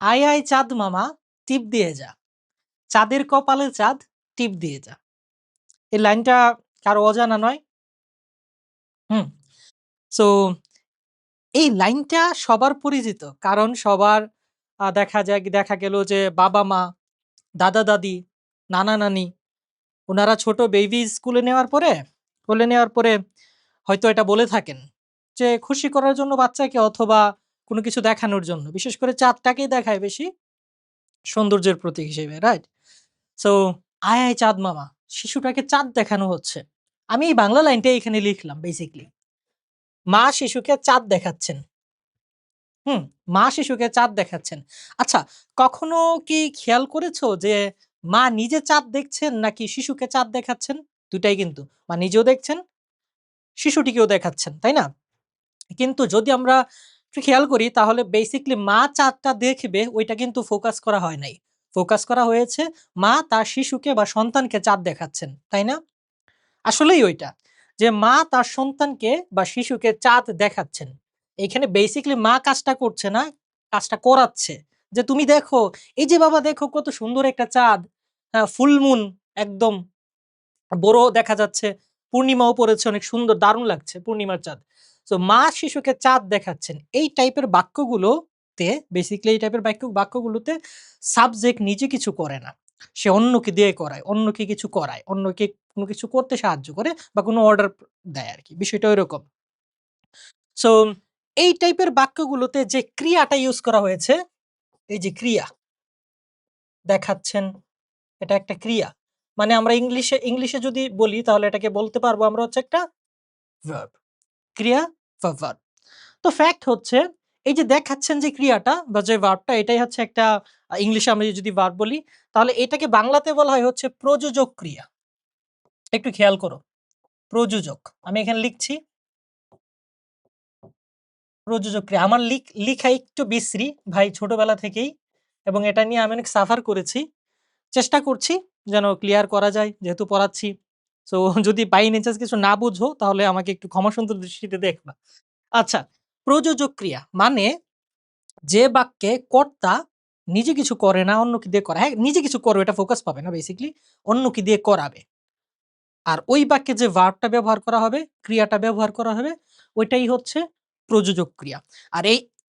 আয় আয় চাঁদ মামা টিপ দিয়ে যা, চাঁদের কপালে চাঁদ টিপ দিয়ে যা। এই লাইনটা কারো অজানা নয়। হুম। সো এই লাইনটা সবার পরিচিত। কারণ সবার দেখা গেল যে বাবা-মা, দাদা-দাদি, নানা-নানি উনারা ছোট বেবি কোলে নেওয়ার পরে হয়তো এটা বলে থাকেন যে খুশি করার জন্য বাচ্চাকে অথবা কোনো কিছু দেখানোর জন্য। বিশেষ করে চাঁদটাকেই দেখায় বেশি সৌন্দর্যের প্রতীক হিসেবে, রাইট? সো আয়, আয় চাঁদ মামা শিশুটাকে চাঁদ দেখানো হচ্ছে। আমি এই বাংলা লাইনটাই এখানে লিখলাম বেসিক্যালি। মা শিশুকে চাঁদ দেখাচ্ছেন। হুম, মা শিশুকে চাঁদ দেখাচ্ছেন। আচ্ছা, কখনো কি খেয়াল করেছো যে মা নিজে চাঁদ দেখছেন নাকি শিশুকে চাঁদ দেখাচ্ছেন? দুটাই কিন্তু। মা নিজেও দেখছেন, শিশুটিকেও দেখাচ্ছেন, তাই না? কিন্তু যদি আমরা একটু খেয়াল করি তাহলে বেসিক্যালি মা চাঁদটা দেখবে ওইটা কিন্তু ফোকাস করা হয় নাই। ফোকাস করা হয়েছে মা তার শিশুকে বা সন্তানকে চাঁদ দেখাচ্ছেন, তাই না? আসলেই ওইটা। যে মা তার সন্তানকে বা শিশুকে চাঁদ দেখাচ্ছেন। এইখানে বেসিক্যালি মা কাজটা করছে না, কাজটা করাচ্ছে। যে তুমি দেখো, এই যে বাবা দেখো কত সুন্দর একটা চাঁদ। ফুল মুন একদম বড় দেখা যাচ্ছে। পূর্ণিমাও পড়েছে অনেক সুন্দর দারুণ লাগছে পূর্ণিমার চাঁদ। সো মা শিশুকে চাঁদ দেখাচ্ছেন। এই টাইপের বাক্যগুলোতে বেসিক্যালি এই টাইপের বাক্যগুলোতে সাবজেক্ট নিজে কিছু করে না। সে অন্যকে দিয়ে করায়, অন্যকে কিছু করায়, অন্যকে কোনো কিছু করতে সাহায্য করে বা কোনো অর্ডার দেয় আরকি। বিষয়টা ঐরকম। সো এই টাইপের বাক্যগুলোতে যে ক্রিয়াটা ইউস করা হয়েছে, এই যে ক্রিয়া দেখাচ্ছেন, এটা একটা ক্রিয়া। মানে আমরা ইংলিশে যদি বলি তাহলে এটাকে বলতে পারবো আমরা হচ্ছে একটা ভার্ব। ক্রিয়া বা ভার্ব। তো ফ্যাক্ট হচ্ছে এই যে দেখাচ্ছেন যে ক্রিয়াটা বা যে ভার্বটা এটাই হচ্ছে একটা ইংলিশে আমরা যদি ভার্ব বলি তাহলে এটাকে বাংলাতে বলা হয় হচ্ছে প্রযোজক ক্রিয়া। একটু খেয়াল করো। প্রযোজক। আমি এখানে লিখছি প্রযোজক ক্রিয়া। আমার লিখা একটু বিশ্রী ভাই ছোটবেলা থেকেই এবং এটা নিয়ে আমি অনেক সাফার করেছি। চেষ্টা করছি যেন ক্লিয়ার করা যায় যেহেতু পড়াচ্ছি। সো যদি বাই নেচার্স কিছু না বুঝো তাহলে আমাকে একটু ক্ষমাসুন্দর দৃষ্টিতে দেখবা। আচ্ছা, প্রযোজক ক্রিয়া মানে যে বাক্যে কর্তা নিজে কিছু করে না, অন্যকে দিয়ে করায়। হ্যাঁ, নিজে কিছু করবে এটা ফোকাস পাবে না বেসিক্যালি। অন্যকে দিয়ে করাবে। আর ওই বাক্যে যে ভার্বটা ব্যবহার করা হবে, ক্রিয়াটা ব্যবহার করা হবে, ওইটাই হচ্ছে প্রযোজক ক্রিয়া। আর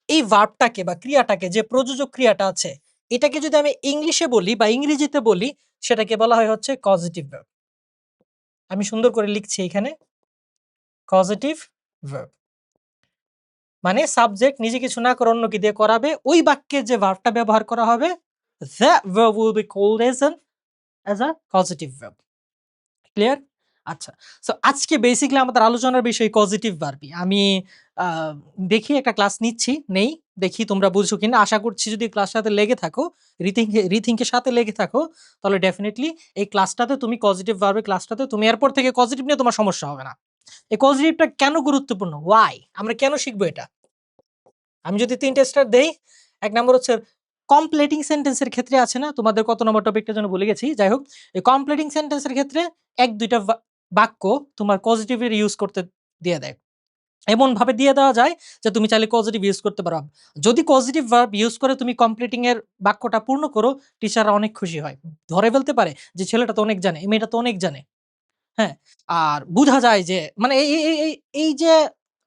এই ভার্বটাকে বা ক্রিয়াটাকে যে প্রযোজক ক্রিয়াটা আছে, এটাকে যদি আমি ইংলিশে বলি বা ইংরেজিতে বলি, সেটাকে বলা হয় হচ্ছে কজেটিভ ভার্ব। আমি সুন্দর করে লিখছি এখানে, কজেটিভ ভার্ব। মানে সাবজেক্ট নিজে কিছু না করে অন্যকে দিয়ে করাবে। ওই বাক্যে যে ভার্বটা ব্যবহার করা হবে, that verb will be called as a causative verb. Clear? আচ্ছা। সো আজকে বেসিক্যালি আমাদের আলোচনার বিষয় পজিটিভ ভার্বই। আমি আ দেখি একটা ক্লাস নিচ্ছি, নেই। দেখি তোমরা বুঝো কিনা। আশা করছি যদি ক্লাসটাতে সাথে লেগে থাকো, রিথিংক এর সাথে লেগে থাকো, তাহলে ডেফিনিটলি এই ক্লাসটাতে তুমি পজিটিভ ভার্বের ক্লাসটাতে তুমি এরপর থেকে পজিটিভ নিয়ে তোমার সমস্যা হবে না। এই পজিটিভটা কেন গুরুত্বপূর্ণ? Why? আমরা কেন শিখবো এটা? আমি যদি ৩ টা স্টার দেই, ১ নাম্বার হচ্ছে কমপ্লিটিং সেন্টেন্স এর ক্ষেত্রে আছে না? তোমাদের কত নম্বর টপিকটা যেন ভুলে গেছি। যাই হোক, এই কমপ্লিটিং সেন্টেন্স এর ক্ষেত্রে ১-২ টা বাক্য তোমার পজিটিভ এর ইউস করতে দিয়ে দেয়। এমনভাবে দিয়ে দেওয়া যায় যে তুমি চাইলে পজিটিভ ইউস করতে পারো। যদি পজিটিভ ভার্ব ইউস করে তুমি কমপ্লিটিং এর বাক্যটা পূর্ণ করো, টিচাররা অনেক খুশি হয়। ধরে ফেলতে পারে যে ছেলেটা তো অনেক জানে, এই মেয়েটা তো অনেক জানে। হ্যাঁ? আর বুঝা যায় যে মানে এই যে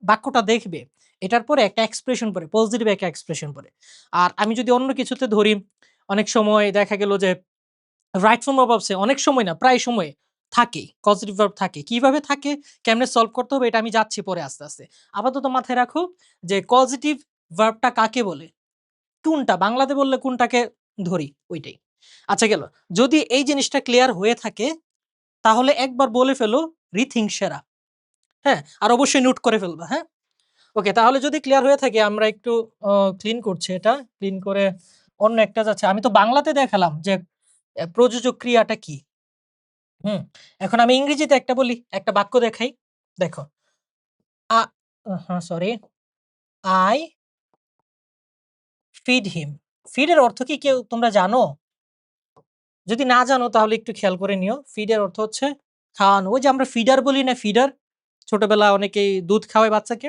বাক্যটা দেখবে, এটার পরে একটা এক্সপ্রেশন পড়ে, পজিটিভ একটা এক্সপ্রেশন পড়ে। আর আমি যদি অন্য কিছুতে ধরি, অনেক সময় দেখা গেল যে রাইট ফর্ম অফ ভার্বস এ অনেক সময় না, প্রায় সময় থাকে, পজিটিভ ভার্ব থাকে। কিভাবে থাকে, কেমনে সলভ করতে হবে এটা আমি যাচ্ছি পরে আস্তে। আপাতত মাথায় রাখো যে পজিটিভ ভার্বটা কাকে বলে? কোনটা? বাংলাতে বললে কোনটাকে ধরি? ওইটাই। আচ্ছা গেল। যদি এই জিনিসটা ক্লিয়ার হয়ে থাকে তাহলে একবার বলে ফেলো রিথিং সেরা। হ্যাঁ? আর অবশ্যই নোট করে ফেলবা, হ্যাঁ? ওকে তাহলে যদি ক্লিয়ার হয়ে থাকে আমরা একটু ক্লিন করছি এটা। ক্লিন করে অন্য একটা যাচ্ছে। আমি তো বাংলাতে দেখালাম যে প্রযোজক ক্রিয়াটা কি? হুম? এখন আমি ইংরেজিতে একটা বলি, একটা বাক্য দেখাই। দেখো। Ah sorry. I feed him. Feed এর অর্থ কি কেউ তোমরা জানো? যদি না জানো তাহলে একটু খেয়াল করে নিও। ফিড এর অর্থ হচ্ছে খাওয়ানো। ওই যে আমরা ফিডার বলি না ফিডার? ছোটবেলায় অনেকেই দুধ খাওয়ায় বাচ্চাকে।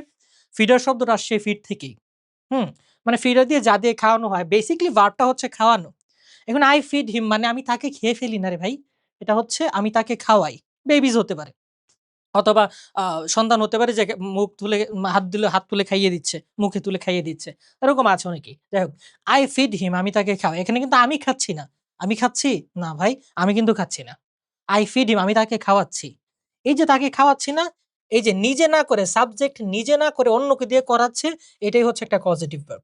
ফিডার শব্দটা আসছে ফিড থেকেই। হুম? মানে ফিডার দিয়ে যা দিয়ে খাওয়ানো হয়, বেসিক্যালি ভার্বটা হচ্ছে খাওয়ানো। এখন আই ফিড হিম মানে আমি তাকে খেয়ে ফেলি না রে ভাই। এটা হচ্ছে আমি তাকে খাওয়াই। বেবিজ হতে পারে। অথবা আ সন্তান হতে পারে যে মুখ তুলে হাত তুলে খাইয়ে দিচ্ছে, মুখে তুলে খাইয়ে দিচ্ছে। এরকম আছে অনেকেই। যাই হোক, I feed him আমি তাকে খাওয়াই। এখানে কিন্তু আমি খাচ্ছি না। আমি খাচ্ছি? না ভাই, আমি কিন্তু খাচ্ছি না। I feed him আমি তাকে খাওয়াচ্ছি। এই যে তাকে খাওয়াচ্ছি না, এই যে নিজে না করে সাবজেক্ট নিজে না করে অন্যকে দিয়ে করাচ্ছে, এটাই হচ্ছে একটা কজেটিভ ভার্ব।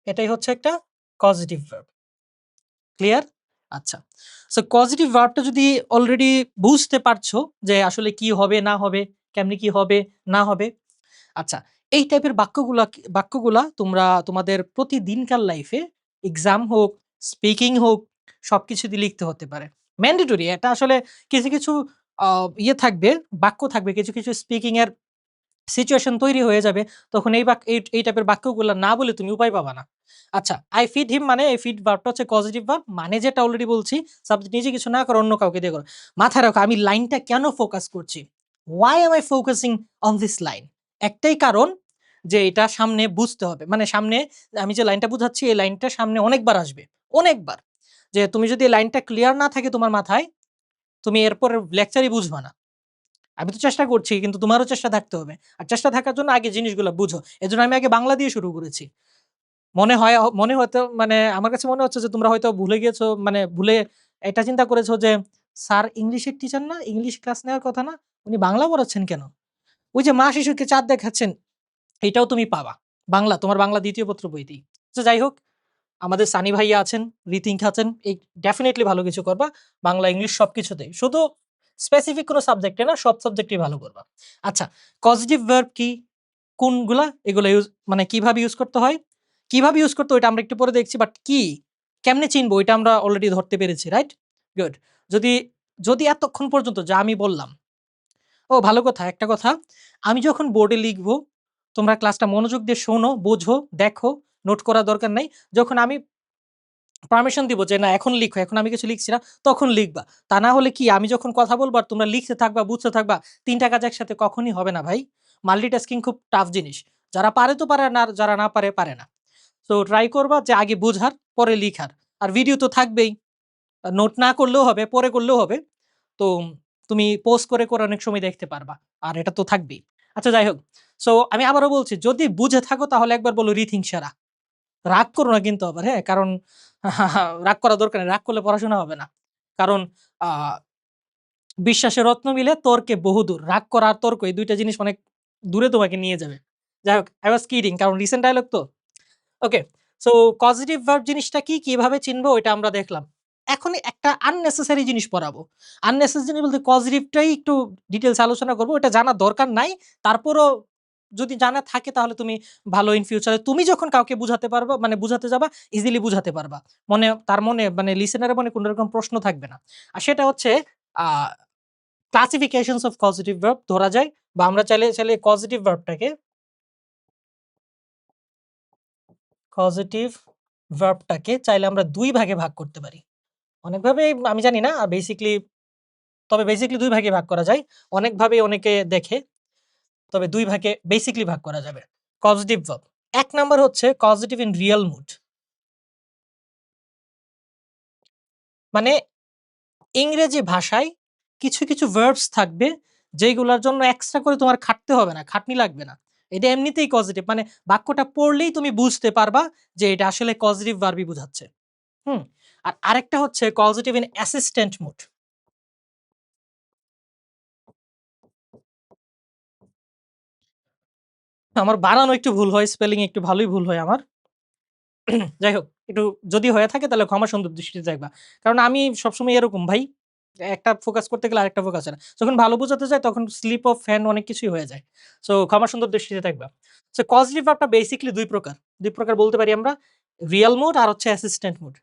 এটাই হচ্ছে একটা কজেটিভ ভার্ব। ক্লিয়ার? আচ্ছা। সো কজেটিভ ভার্বটা যদি অলরেডি বুঝতে পারছো যে আসলে কি হবে না হবে, কেমনে কি হবে না হবে। আচ্ছা, এই টাইপের বাক্যগুলা তোমরা তোমাদের প্রতিদিনকার লাইফে এক্সাম হোক, স্পিকিং হোক সবকিছুতে লিখতে হতে পারে। ম্যান্ডেটরি এটা আসলে কিছু আ থাকবে, বাক্য থাকবে কিছু স্পিকিং এর সিচুয়েশন তৈরি হয়ে যাবে। তখন এই টাইপের বাক্যগুলা না বলে তুমি উপায় পাবা না। আচ্ছা, I feed him মানে এই ফিড ভার্বটা হচ্ছে পজিটিভ ভার্ব। মানে যেটা অলরেডি বলছি, সাবজেক্ট নিজে কিছু না করে অন্য কাউকে দিয়ে করো। মাথায় রাখো আমি লাইনটা কেন ফোকাস করছি? Why am I focusing on this line? একটাই কারণ যে এটা সামনে বুঝতে হবে। মানে সামনে আমি যে লাইনটা বুঝাচ্ছি এই লাইনটা সামনে অনেকবার আসবে। অনেকবার। যে তুমি যদি এই লাইনটা ক্লিয়ার না থাকে তোমার মাথায়, তুমি এরপরের লেকচারই বুঝবা না। আমি তো চেষ্টা করছি কিন্তু তোমারও চেষ্টা থাকতে হবে। আর চেষ্টা থাকার জন্য আগে জিনিসগুলো বুঝো। এজন্য আমি আগে বাংলা দিয়ে শুরু করেছি। মনে হয়তো মানে আমার কাছে মনে হচ্ছে যে তোমরা হয়তো ভুলে গিয়েছো মানে ভুলে এটা চিন্তা করেছো যে স্যার ইংলিশের টিচার না? ইংলিশ ক্লাস নেওয়ার কথা না? উনি বাংলা পড়াচ্ছেন কেন? ওই যে মা শিশুকে চাঁদ দেখাচ্ছেন, এটাও তুমি পাবা। তোমার বাংলা ২য় পত্র বইতেই। তো যাই হোক, আমাদের সানি ভাইয়া আছেন, রিতিঙ্ক আছেন। এই ডেফিনিটলি ভালো কিছু করবা। বাংলা, ইংলিশ সবকিছুতেই। শুধু স্পেসিফিক কোন সাবজেক্টে না, সব সাবজেক্টেই ভালো করবা। আচ্ছা, পজিটিভ ভার্ব কি? কোনগুলা? এগুলা মানে কিভাবে ইউজ করতে হয়? কিভাবে ইউজ করতে হয় ওইটা আমরা একটু পরে দেখছি। বাট কি? কেমনে চিনবো? ওইটা আমরা অলরেডি ধরতে পেরেছি। রাইট? গুড। যদি যদি এতক্ষণ পর্যন্ত যা আমি বললাম ও ভালো কথা, একটা কথা। আমি যখন বোর্ডে লিখবো, তোমরা ক্লাসটা মনোযোগ দিয়ে শোনো, বোঝো, দেখো, নোট করার দরকার নাই। যখন আমি পারমিশন দিব যে, "না এখন লিখো, এখন আমি কিছু লিখছি না।" তখন লিখবা। তা না হলে কি আমি যখন কথা বলবো আর তোমরা লিখতে থাকবা, বুঝতে থাকবা, ৩ টা কাজ একসাথে কখনই হবে না ভাই। মাল্টিটাস্কিং খুব টাফ জিনিস। যারা পারে তো পারে না, আর যারা না পারে, পারে না। তো ট্রাই করবা যে আগে বুঝার, পরে লিখার। আর ভিডিও তো থাকবেই। নোট না করলেও হবে, পরে করলেও হবে। তো তুমি পোজ করে অনেক সময় দেখতে পারবা। আর এটা তো থাকবেই। আচ্ছা যাই হোক। সো আমি আবারও বলছি, যদি বুঝে থাকো তাহলে একবার বলো রিথিং সেরা। রাগ করো না কিন্তু আবার, হ্যাঁ? কারণ রাগ করা দরকার নেই। রাগ করলে পড়াশোনা হবে না। কারণ আ বিশ্বাসে রত্ন মিলে তর্কে বহুদূর। রাগ করা আর তর্ক এই ২ টা জিনিস অনেক দূরে তোমাকে নিয়ে যাবে। যাই হোক, I was kidding কারণ রিসেন্ট ডায়ালগ তো। ওকে। সো পজিটিভ ভার্ব জিনিসটা কি, কিভাবে চিনবো ওইটা আমরা দেখলাম। এখন একটা আননেসেসারি জিনিস পড়াবো। আননেসেসারি বলতে পজিটিভটাই একটু ডিটেইলস আলোচনা করব। ওটা জানার দরকার নাই। তারপরও যদি জানা থাকে তাহলে তুমি ভালো ইন ফিউচার এ তুমি যখন কাউকে বুঝাতে পারবা মানে বুঝাতে যাবা ইজিলি বুঝাতে পারবা। তার মনে মানে লিসেনার এর মনে কোন রকম প্রশ্ন থাকবে না। আর সেটা হচ্ছে আ ক্লাসিফিকেশনস অফ পজিটিভ ভার্ব ধরা যায় বা আমরা চাইলে পজিটিভ পজিটিভ ভার্বটাকে চাইলে আমরা ২ ভাগে ভাগ করতে পারি। অনেকভাবে আমি জানি না তবে বেসিক্যালি ২ ভাগে ভাগ করা যায়। অনেকভাবেই অনেকে দেখে। তবে ২ ভাগে বেসিক্যালি ভাগ করা যাবে। Positive verb. ১ নাম্বার হচ্ছে পজিটিভ ইন রিয়াল মুড। মানে ইংরেজি ভাষায় কিছু ভার্বস থাকবে যেগুলার জন্য এক্সট্রা করে তোমার খাটতে হবে না, খাটনি লাগবে না। এটা এমনিতেই পজিটিভ মানে বাক্যটা পড়লেই তুমি বুঝতে পারবা যে এটা আসলে পজিটিভ ভার্বই বুঝাচ্ছে। হুম? আর আরেকটা হচ্ছে পজিটিভ ইন অ্যাসিস্ট্যান্ট মুড। আমার বানানো একটু ভুল হয়, স্পেলিং একটু ভালোই ভুল হয় আমার। যাই হোক, একটু যদি হয়ে থাকে তাহলে ক্ষমা সুন্দর দৃষ্টিতে দেখবা। কারণ আমি সবসময় এরকম ভাই। একটা ফোকাস করতে গেলে আরেকটা ফোকাস হয় না। যখন ভালো বোঝাতে যাই তখন স্লিপ অফ হ্যান্ড অনেক কিছুই হয়ে যায়। সো ক্ষমা সুন্দর দৃষ্টিতে দেখবা। সো কজলিভ ভার্বটা বেসিক্যালি ২ প্রকার। ২ প্রকার বলতে পারি আমরা। রিয়াল মুড আর হচ্ছে অ্যাসিস্ট্যান্ট মুড।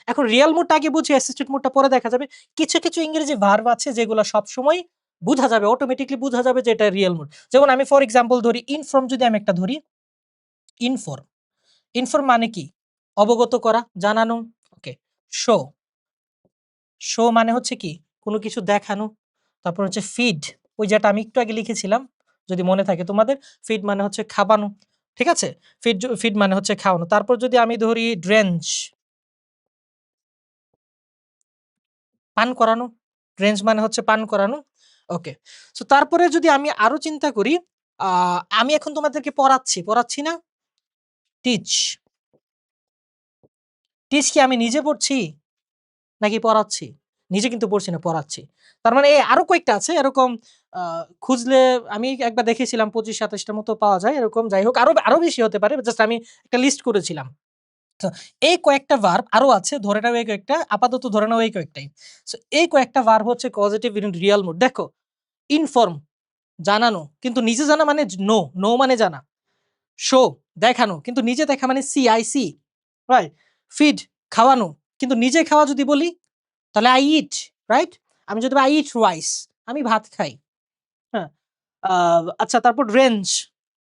এখন রিয়াল মুডটা আগে বুঝি, অ্যাসিস্ট্যান্ট মুডটা পরে দেখা যাবে। কিছু ইংরেজি ভার্ব আছে যেগুলা সবসময় বুঝা যাবে, অটোমেটিক্যালি বুঝা যাবে যে এটা রিয়াল মুড। যেমন আমি ফর এক্সাম্পল ধরি, ইনফর্ম যদি আমি একটা ধরি, ইনফর্ম। ইনফর্ম মানে কি? অবগত করা, জানানো। ওকে। শো, শো মানে হচ্ছে কি? কোন কিছু দেখানো। তারপর হচ্ছে ফিড, ওই যেটা আমি একটু আগে লিখেছিলাম। যদি মনে থাকে তোমাদের। ফিড মানে হচ্ছে খাবানো, ঠিক আছে? ফিড মানে হচ্ছে খাওয়ানো। তারপর যদি আমি ধরি ড্রেঞ্চ, পান করানো। ড্রেঞ্চ মানে হচ্ছে পান করানো। ওকে। সো তারপরে যদি আমি আরো চিন্তা করি, আমি এখন তোমাদেরকে পড়াচ্ছি না? টিচ। টিচ কি আমি নিজে পড়ছি নাকি পড়াচ্ছি? নিজে কিন্তু পড়ছি না, পড়াচ্ছি। তার মানে আরো কয়েকটা আছে এরকম, খুঁজলে আমি একবার দেখেছিলাম ২৫-২৭ টার মতো পাওয়া যায় এরকম। যাই হোক, আরো আরো বেশি হতে পারে। জাস্ট আমি একটা লিস্ট করেছিলাম। তো এই কয়েকটা ভার্ব আরো আছে, ধরে নাও এই কয়েকটা, আপাতত ধরে নাও এই কয়েকটাই। সো এই কয়েকটা ভার্ব হচ্ছে কজেটিভ ইন রিয়াল মুড। দেখো, ইনফর্ম জানানো, কিন্তু নিজে জানা মানে নো, নো মানে জানা। শো দেখানো, কিন্তু নিজে দেখা মানে see, I see, right? Feed খাওয়ানো, কিন্তু নিজে খাওয়া যদি বলি তাহলে আই ইট, রাইট? আমি যদি আই ইট রাইস, আমি ভাত খাই। হ্যাঁ। আচ্ছা, তারপর রেঞ্জ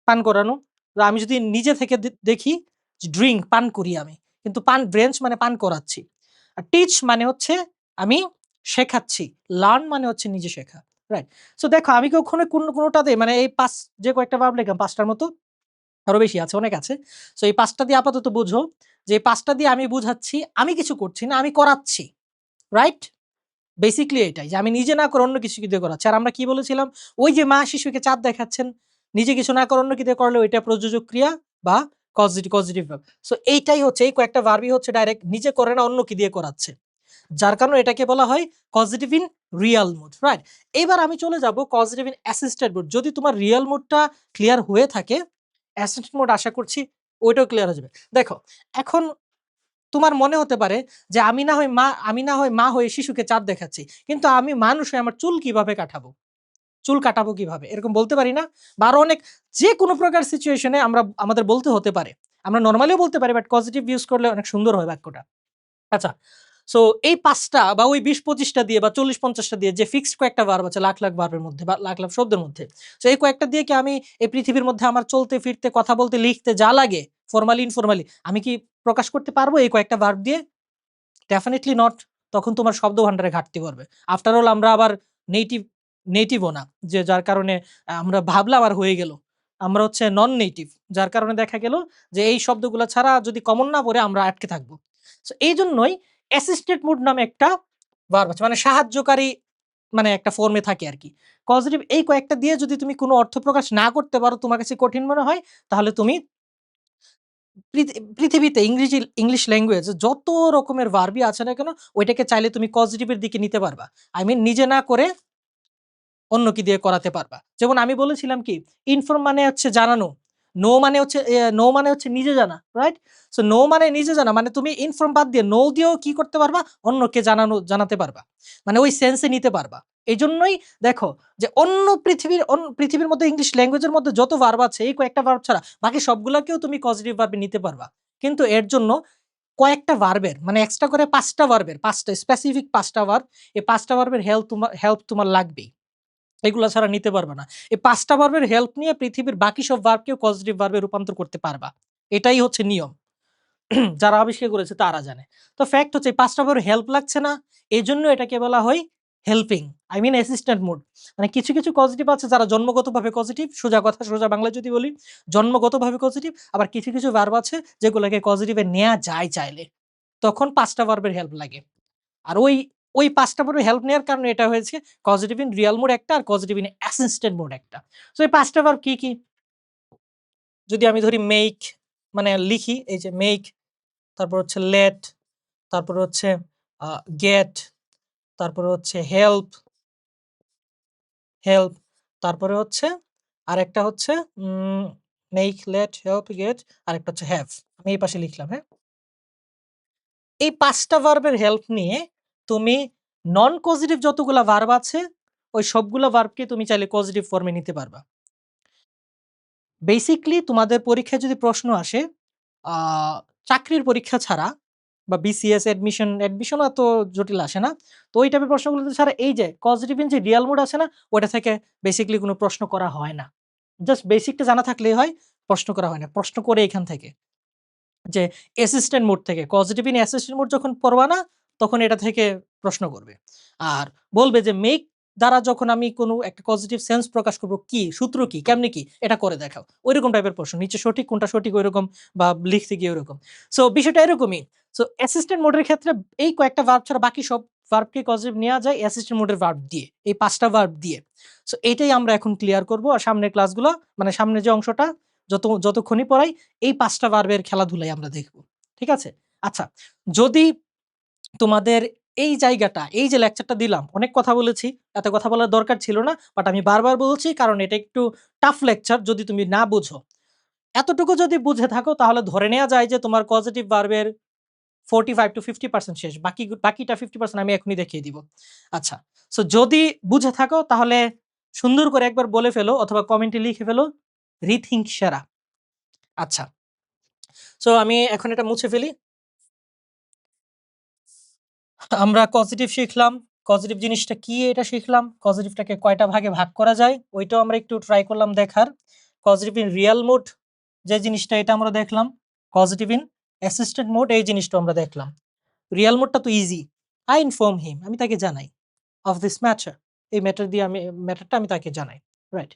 পান করানো। তো আমি যদি নিজে থেকে দেখি ড্রিঙ্ক পান করি আমি, কিন্তু রেঞ্জ মানে পান করাচ্ছি। আর টিচ মানে হচ্ছে আমি শেখাচ্ছি। লার্ন মানে হচ্ছে নিজে শেখা, রাইট? সো দেখো, আমি কখনো কোনোটাতে মানে এই পাঁচ যে কয়েকটা ভার্ব লিখলাম, পাঁচটার মতো, আরো বেশি আছে, অনেক আছে। সো এই পাঁচটা দিয়ে আপাতত বুঝো যে এই পাঁচটা দিয়ে আমি বুঝাচ্ছি আমি কিছু করছি না, আমি করাচ্ছি, রাইট? বেসিক্যালি এটাই যে আমি নিজে না করে অন্য কিছু দিয়ে করাচ্ছি। আর আমরা কি বলেছিলাম? ওই যে মা শিশুকে চাঁদ দেখাচ্ছেন, নিজে কিছু না করে অন্য কি দিয়ে করলে ওইটা প্রযোজক ক্রিয়া বা কজিটিভ ভার্ব। সো এইটাই হচ্ছে, এই কয়েকটা ভার্বই হচ্ছে ডাইরেক্ট নিজে করে না, অন্য কি দিয়ে করাচ্ছে। যার কারণে এটাকে বলা হয় causative in real mood, right? এবার আমি চলে যাব কজিটিভ ইন অ্যাসিস্টেড মুড। যদি তোমার রিয়াল মুডটা ক্লিয়ার হয়ে থাকে, অ্যাসিস্টেড মুড আশা করছি ওইটাও ক্লিয়ার হয়ে যাবে। দেখো, এখন তোমার মনে হতে পারে যে আমি না হয় মা হয়ে শিশুকে চাঁদ দেখাচ্ছি। কিন্তু আমি মানুষ হয়ে আমার চুল কিভাবে কাটাবো? চুল কাটাবো কিভাবে? এরকম বলতে পারি না? বা আরো অনেক, যেকোনো প্রকার সিচুয়েশন এ আমাদের বলতে হতে পারে। আমরা নরমালিও বলতে পারি, বাট পজিটিভ ইউস করলে অনেক সুন্দর হয় বাক্যটা। আচ্ছা। সো এই ৫ টা বা ওই ২০-২৫ টা দিয়ে বা ৪০-৫০ টা দিয়ে যে ফিক্সড কয়েকটা ভার্ব আছে লাখ, লাখ ভার্বের মধ্যে বা লাখ, লাখ শব্দের মধ্যে। সো এই কয়েকটা দিয়ে কি আমি এই পৃথিবীর মধ্যে আমার চলতে ফিরতে, কথা বলতে, লিখতে যা লাগে ফরমালি, ইনফরমালি আমি কি প্রকাশ করতে পারবো এই কয়েকটা ভার্ব দিয়ে? Definitely not. তখন তোমার শব্দ ভান্ডারে ঘাটতি পড়বে। আফটার অল আমরা আবার নেটিভ নেটিভও না। যে যার কারণে আমরা ভাবলাম আর হয়ে গেল। আমরা হচ্ছে নন নেটিভ। যার কারণে দেখা গেল যে এই শব্দগুলা ছাড়া যদি কমন না পড়ে আমরা আটকে থাকবো। সো এইজন্যই অ্যাসিস্টেড মুড নামে একটা ভার্ব আছে। মানে সাহায্যকারী, মানে একটা ফর্মে থাকে আরকি। পজিটিভ এই কয়েকটা দিয়ে যদি তুমি কোনো অর্থ প্রকাশ না করতে পারো, তোমার কাছে কঠিন মনে হয়, তাহলে তুমি পৃথিবীতে ইংলিশ ল্যাঙ্গুয়েজ যত রকমের ভার্বই আছে না কেন, ওইটাকে চাইলে তুমি পজিটিভ এর দিকে নিতে পারবা। আই মিন নিজে না করে অন্য কি দিয়ে করাতে পারবা। যেমন আমি বলেছিলাম কি, ইনফর্ম মানে হচ্ছে জানানো। নো মানে হচ্ছে নিজে জানা, রাইট? সো নো মানে নিজে জানা, মানে তুমি ইনফর্ম বাদ দিয়ে নো দিয়েও কি করতে পারবা? অন্যকে জানাতে পারবা। মানে ওই সেন্স এ নিতে পারবা। এজন্যই দেখো যে পৃথিবীর মধ্যে ইংলিশ ল্যাঙ্গুয়েজের মধ্যে যত ভার্ব আছে, এই কয়েকটা ভার্ব ছাড়া বাকি সবগুলাকেও তুমি পজিটিভ ভার্বে নিতে পারবা। কিন্তু এর জন্য কয়েকটা ভার্বের মানে এক্সট্রা করে ৫ টা ভার্বের ৫ টা স্পেসিফিক ৫ টা ভার্ব, এই ৫ টা ভার্বের হেল্প তোমার লাগবেই। এগুলা ছাড়া নিতে পারবা না। এই ৫ টা ভার্বের হেল্প নিয়ে পৃথিবীর বাকি সব ভার্বকেও পজিটিভ ভার্বে রূপান্তর করতে পারবা। এটাই হচ্ছে নিয়ম। যারা আবিষ্কার করেছে তারা জানে। তো ফ্যাক্ট হচ্ছে এই ৫ টা ভার্বের হেল্প লাগছে না। এজন্য এটাকে বলা হয় helping. I mean assistant mood. মানে কিছু, কিছু পজিটিভ আছে যারা জন্মগতভাবে পজিটিভ। সোজা কথা, সোজা বাংলায় যদি বলি, জন্মগতভাবে পজিটিভ। আবার কিছু, কিছু ভার্ব আছে যেগুলোকে পজিটিভ এ নেয়া যায় চাইলে। তখন ৫ টা ভার্বের হেল্প লাগে। আর ওই ৫ টা ভার্বের হেল্প নেয়ার কারণে এটা হয়েছে পজিটিভ ইন রিয়াল মুড একটা, আর পজিটিভ ইন অ্যাসিস্ট্যান্ট মুড একটা। সো এই ৫ টা ভার্ব কি, কি? যদি আমি ধরি মেক, মানে লিখি, এই যে মেক, তারপর হচ্ছে লেট, তারপর হচ্ছে আ গেট, তারপরে হচ্ছে হেল্প, তারপরে হচ্ছে আরেকটা হচ্ছে উম মেক, লেট, হেল্প, গেট, আরেকটা হচ্ছে হ্যাভ। আমি এই পাশে লিখলাম, হ্যাঁ? এই ৫ টা ভার্বের হেল্প নিয়ে তুমি নন পজিটিভ যতগুলা ভার্ব আছে, ওই সবগুলা ভার্বকে তুমি চাইলে পজিটিভ ফর্মে নিতে পারবা। বেসিক্যালি তোমাদের পরীক্ষায় যদি প্রশ্ন আসে, আ চাকরির পরীক্ষা ছাড়া বা বিসিএস অ্যাডমিশন এত জটিল আসে না। তো ওই টাইপের প্রশ্নগুলোতে ছাড়া এই যে পজিটিভ ইন যে রিয়াল মুড আছে না, ওটা থেকে বেসিক্যালি কোনো প্রশ্ন করা হয় না। জাস্ট বেসিকটা জানা থাকলেই হয়, প্রশ্ন করা হয় না। প্রশ্ন করে এখান থেকে যে অ্যাসিস্ট্যান্ট মোড থেকে, পজিটিভ ইন অ্যাসিস্ট্যান্ট মোড যখন পড়বা না, তখন এটা থেকে প্রশ্ন করবে। আর বলবে যে মেক দ্বারা যখন আমি কোনো একটা পজিটিভ সেন্স প্রকাশ করব, কি সূত্র কি, কেমনে কি, এটা করে দেখাও। ওইরকম টাইপের প্রশ্ন, নিচে সঠিক কোনটা সঠিক ওইরকম, বা লিখতে গিয়ে ওইরকম। সো বিষয়টা এরকমই। সো অ্যাসিস্ট্যান্ট মোডের ক্ষেত্রে এই কয়েকটা ভার্ব ছাড়া বাকি সব ভার্বকে পজিটিভ নেওয়া যায় অ্যাসিস্ট্যান্ট মোডের ভার্ব দিয়ে, এই 5টা ভার্ব দিয়ে। সো এটাই আমরা এখন ক্লিয়ার করব। আর সামনের ক্লাসগুলো, মানে সামনের যে অংশটা যতক্ষণই পড়াই, এই 5টা ভার্বের খেলাধুলাই আমরা দেখব। ঠিক আছে? আচ্ছা, যদি তোমাদের এই জায়গাটা, এই যে লেকচারটা দিলাম, অনেক কথা বলেছি, এত কথা বলার দরকার ছিল না, বাট আমি বারবার বলছি কারণ এটা একটু টাফ লেকচার যদি তুমি না বুঝো। এতটুকু যদি বুঝে থাকো তাহলে ধরে নেওয়া যায় যে তোমার পজিটিভ ভার্বের 45 to 50% শেষ, বাকিটা 50% আমি এখনই দেখিয়ে দিব। আচ্ছা, সো যদি বুঝে থাকো তাহলে সুন্দর করে একবার বলে ফেলো অথবা কমেন্টে লিখে ফেলো রিথিঙ্ক সেরা। আচ্ছা, সো আমি এখন এটা মুছে ফেলি। আমরা পজিটিভ শিখলাম, পজিটিভ জিনিসটা কি এটা শিখলাম, পজিটিভটাকে কয়টা ভাগে ভাগ করা যায় ওইটাও আমরা একটু ট্রাই করলাম দেখার। পজিটিভ ইন রিয়াল মোড যে জিনিসটা, এটা আমরা দেখলাম। পজিটিভ ইন অ্যাসিস্ট্যান্ট মোড এই জিনিসটা আমরা দেখলাম। রিয়াল মোডটা তো ইজি, আই ইনফর্ম হিম, আমি তাকে জানাই অফ দিস ম্যাটার, এই ম্যাটার দিয়ে আমি ম্যাটারটা আমি তাকে জানাই, রাইট।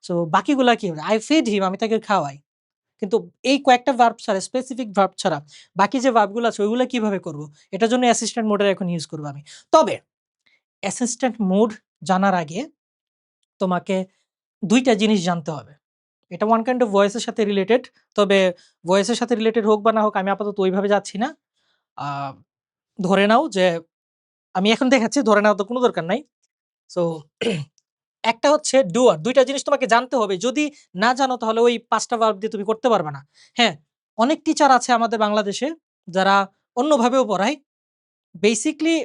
সো বাকিগুলা কি হবে, আই ফিড হিম, আমি তাকে খাওয়াই। কিন্তু এই কয়েকটা ভার্ব ছাড়া, স্পেসিফিক ভার্ব ছাড়া বাকি যে ভার্বগুলো আছে ওইগুলো কিভাবে করব, এটার জন্য অ্যাসিস্ট্যান্ট মোডের এখন ইউজ করব আমি। তবে অ্যাসিস্ট্যান্ট মোড জানার আগে তোমাকে 2টা জিনিস জানতে হবে। এটা ওয়ান কাইন্ড অফ ভয়েসের সাথে রিলেটেড। তবে ভয়েসের সাথে রিলেটেড হোক বা না হোক, আমি আপাতত ওইভাবে যাচ্ছি না। আ ধরে নাও যে আমি এখন দেখাচ্ছি, ধরে নেওয়ার তো কোনো দরকার নাই। সো একটা হচ্ছে ডুয়ার। ২টা জিনিস তোমাকে জানতে হবে। যদি না জানো তাহলে ওই ৫টা ভার্ব দিয়ে তুমি করতে পারবে না। হ্যাঁ, অনেক টিচার আছে আমাদের বাংলাদেশে যারা অন্যভাবেও পড়ায়। বেসিক্যালি